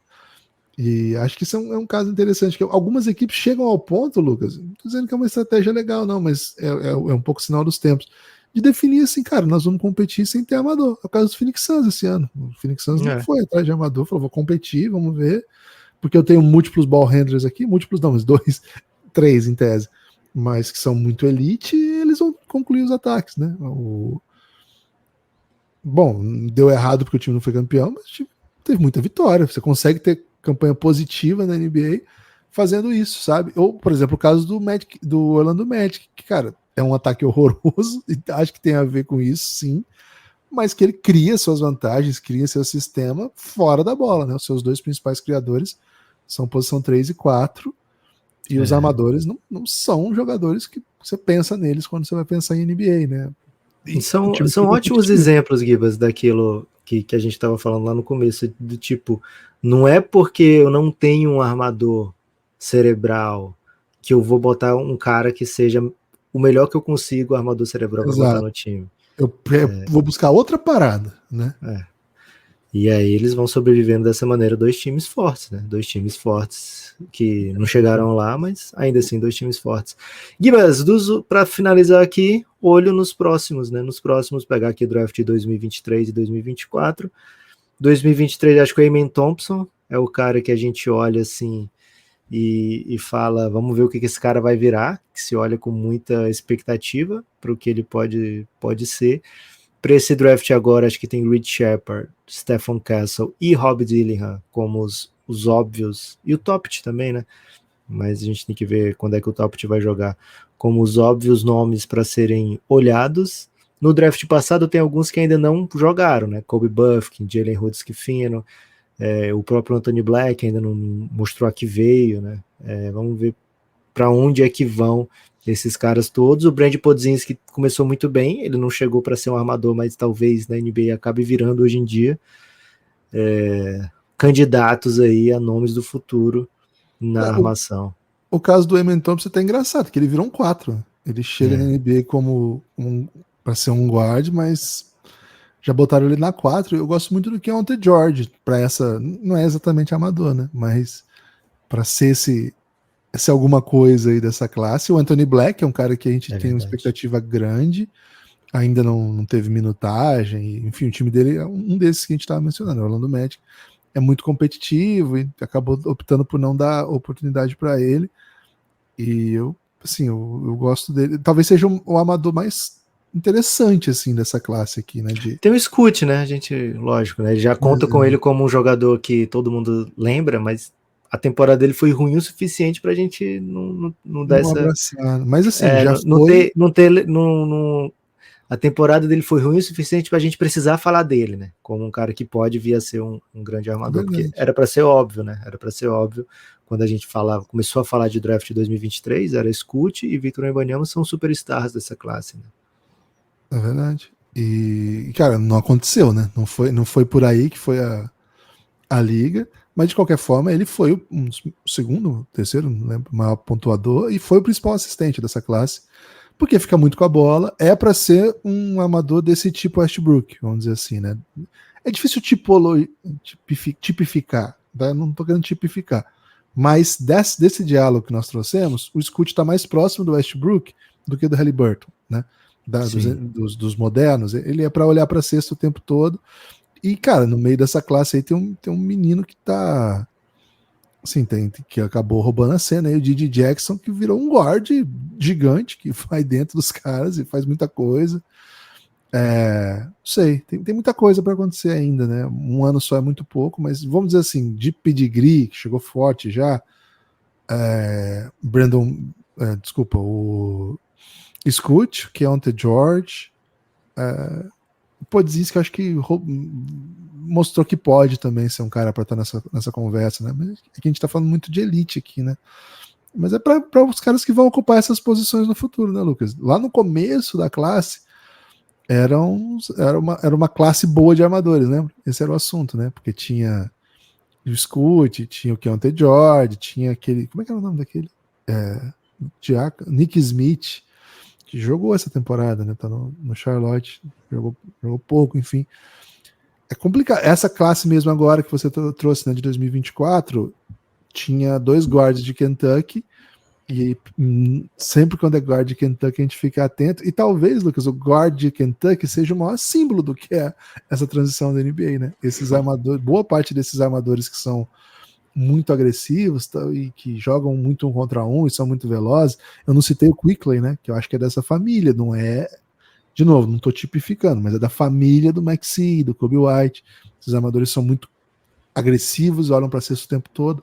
E acho que isso é um caso interessante, que algumas equipes chegam ao ponto, Lucas, não tô dizendo que é uma estratégia legal, não, mas é um pouco sinal dos tempos, de definir assim, cara, nós vamos competir sem ter amador. É o caso do Phoenix Suns esse ano. O Phoenix Suns não foi atrás de amador, falou, vou competir, vamos ver, porque eu tenho múltiplos ball handlers aqui, múltiplos não, mas dois, três em tese, mas que são muito elite, e eles vão concluir os ataques, né? Bom, deu errado porque o time não foi campeão, mas o time teve muita vitória. Você consegue ter campanha positiva na NBA fazendo isso, sabe? Ou, por exemplo, o caso do Magic, do Orlando Magic, que, cara, é um ataque horroroso, e acho que tem a ver com isso, sim, mas que ele cria suas vantagens, cria seu sistema fora da bola, né? Os seus dois principais criadores são posição 3 e 4, e os armadores não são jogadores que você pensa neles quando você vai pensar em NBA, né? E são ótimos exemplos, Gibas, daquilo que a gente estava falando lá no começo, do tipo, não é porque eu não tenho um armador cerebral que eu vou botar um cara que seja o melhor que eu consigo, armador cerebral, para botar no time. Eu vou buscar outra parada, né? E aí eles vão sobrevivendo dessa maneira, dois times fortes, né? Dois times fortes que não chegaram lá, mas ainda assim dois times fortes. Gibas, para finalizar aqui, olho nos próximos, né? Nos próximos, pegar aqui o draft de 2023 e 2024. 2023, acho que o Amen Thompson é o cara que a gente olha assim e fala, vamos ver o que esse cara vai virar, que se olha com muita expectativa para o que ele pode ser. Para esse draft agora, acho que tem Reed Shepard, Stephen Castle e Rob Dillingham como os óbvios, e o Toppich também, né? Mas a gente tem que ver quando é que o Toppich vai jogar, como os óbvios nomes para serem olhados. No draft passado tem alguns que ainda não jogaram, né? Kobe Bufkin, Jalen Hood-Schifino, o próprio Anthony Black ainda não mostrou a que veio, né? Vamos ver para onde é que vão esses caras todos. O Brand Podzinski começou muito bem, ele não chegou para ser um armador, mas talvez na NBA acabe virando hoje em dia. Candidatos aí a nomes do futuro na armação. O caso do Amen Thompson tá engraçado, que ele virou um 4. Ele chega na NBA como para ser um guard, mas já botaram ele na 4. Eu gosto muito do Keontae George para essa, não é exatamente amador, né? Mas para ser esse alguma coisa aí dessa classe. O Anthony Black é um cara que a gente tem uma expectativa grande, ainda não teve minutagem, enfim, o time dele é um desses que a gente estava mencionando, o Orlando Magic. É muito competitivo e acabou optando por não dar oportunidade para ele. E eu gosto dele. Talvez seja o amador mais interessante, assim, dessa classe aqui, né? Tem o Scoot, né? A gente, lógico, né? Já conta com ele como um jogador que todo mundo lembra, mas a temporada dele foi ruim o suficiente pra gente não dar essa... abraçar. Mas assim, já foi... A temporada dele foi ruim o suficiente pra gente precisar falar dele, né? Como um cara que pode vir a ser um grande armador, porque era pra ser óbvio, né? Era pra ser óbvio. Quando a gente começou a falar de draft de 2023, era Scoot e Victor Wembanyama são superstars dessa classe, né? É verdade. E, cara, não aconteceu, né? Não foi por aí que foi a liga, mas de qualquer forma ele foi o segundo, terceiro, não lembro, maior pontuador e foi o principal assistente dessa classe, porque fica muito com a bola, é para ser um armador desse tipo Westbrook, vamos dizer assim, né? É difícil tipificar, tá? Não tô querendo tipificar, mas desse diálogo que nós trouxemos, o Scoot está mais próximo do Westbrook do que do Haliburton, né? Dos modernos, ele é para olhar para a cesta o tempo todo. E, cara, no meio dessa classe aí tem um menino que tá. Assim, que acabou roubando a cena aí, o Didi Jackson, que virou um guard gigante, que vai dentro dos caras e faz muita coisa. Não sei, tem muita coisa para acontecer ainda, né? Um ano só é muito pouco, mas vamos dizer assim, de pedigree, que chegou forte já. Desculpa, o Scoot, Keontae George. O Podziemski, acho que mostrou que pode também ser um cara para estar nessa conversa, né? Mas aqui a gente está falando muito de elite aqui, né? Mas é para os caras que vão ocupar essas posições no futuro, né, Lucas? Lá no começo da classe era uma classe boa de armadores, né? Esse era o assunto, né? Porque tinha o Scoot, tinha o Keontae George, tinha aquele, como é que era o nome daquele? Nick Smith, que jogou essa temporada, né? Tá no Charlotte, jogou pouco, enfim. É complicado. Essa classe mesmo agora que você trouxe, né, de 2024, tinha 2 guards de Kentucky, e sempre quando é guard de Kentucky a gente fica atento, e talvez, Lucas, o guard de Kentucky seja o maior símbolo do que é essa transição da NBA, né? Esses armadores, boa parte desses armadores que são muito agressivos e que jogam muito um contra um e são muito velozes. Eu não citei o Quickley, né? Que eu acho que é dessa família, não é. De novo, não estou tipificando, mas é da família do Maxey, do Kobe White. Esses armadores são muito agressivos, olham para cesta o tempo todo.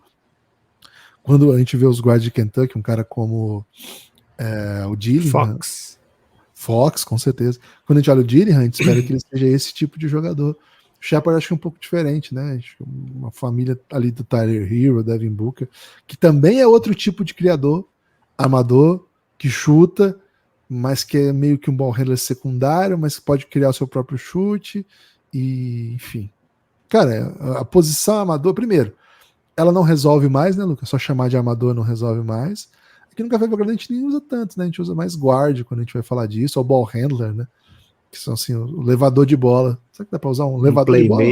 Quando a gente vê os guards de Kentucky, um cara como o Dillingham. Fox, com certeza. Quando a gente olha o Dillingham, a gente espera que ele seja esse tipo de jogador. O Shepard acho que é um pouco diferente, né? Acho que uma família ali do Tyler Hero, Devin Booker, que também é outro tipo de criador, armador, que chuta, mas que é meio que um ball handler secundário, mas que pode criar o seu próprio chute, e enfim. Cara, a posição armador, primeiro, ela não resolve mais, né, Lucas? Só chamar de armador não resolve mais. Aqui no Café Belgrado a gente nem usa tanto, né? A gente usa mais guard quando a gente vai falar disso, ou ball handler, né? Que são assim, o levador de bola. Será que dá para usar um levador de bola?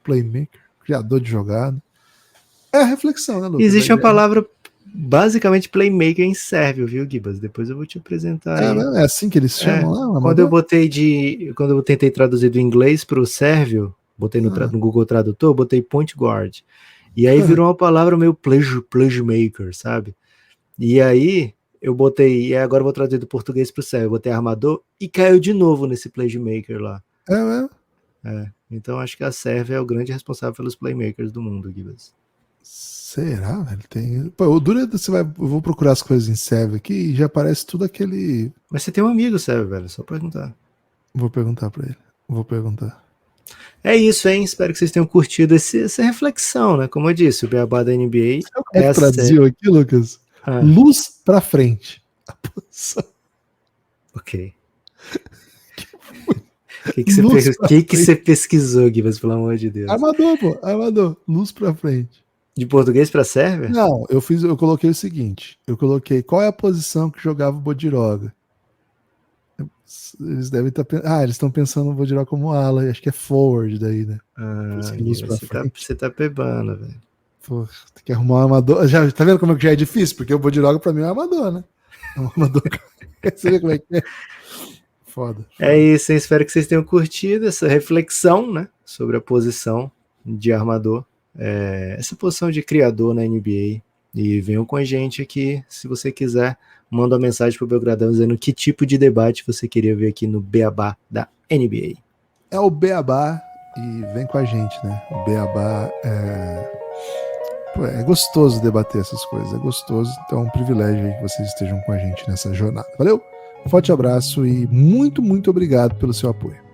Playmaker, criador de jogada. É a reflexão, né, Lucas? Existe uma palavra basicamente playmaker em sérvio, viu, Gibas? Depois eu vou te apresentar aí. É assim que eles chamam lá? Quando eu tentei traduzir do inglês para o sérvio, botei no Google Tradutor, botei point guard. E aí virou uma palavra meio playmaker, sabe? E aí eu botei, e agora eu vou traduzir do português para o sérvio, eu botei armador e caiu de novo nesse playmaker lá. Então acho que a Sérvia é o grande responsável pelos playmakers do mundo, Gibas. Será, velho? Tem... Pô, o duro é eu vou procurar as coisas em sérvio aqui e já aparece tudo aquele... Mas você tem um amigo sérvio, velho, só perguntar. Vou perguntar pra ele. Vou perguntar. É isso, hein? Espero que vocês tenham curtido essa reflexão, né? Como eu disse, o beabá da NBA... Sabe traduziu aqui, Lucas? Luz pra frente. A posição. Ok. O que você pesquisou, Gibas, pelo amor de Deus? Armador, pô. Armador. Luz pra frente. De português pra Sérvia? Não, eu coloquei o seguinte. Eu coloquei qual é a posição que jogava o Bodiroga. Eles devem estar eles estão pensando no Bodiroga como ala. Acho que é forward daí, né? Você tá pebando, velho. Pô, tem que arrumar um armador. Já, tá vendo como é que já é difícil? Porque o Bodiroga pra mim é um armador, né? É um armador. Você vê como é que é? Foda. É isso, eu espero que vocês tenham curtido essa reflexão, né? Sobre a posição de armador. Essa posição de criador na NBA. E venham com a gente aqui, se você quiser. Manda uma mensagem pro Belgradão dizendo que tipo de debate você queria ver aqui no Beabá da NBA. É o Beabá e vem com a gente, né? O Beabá é gostoso debater essas coisas, é gostoso, então é um privilégio aí que vocês estejam com a gente nessa jornada. Valeu? Um forte abraço e muito, muito obrigado pelo seu apoio.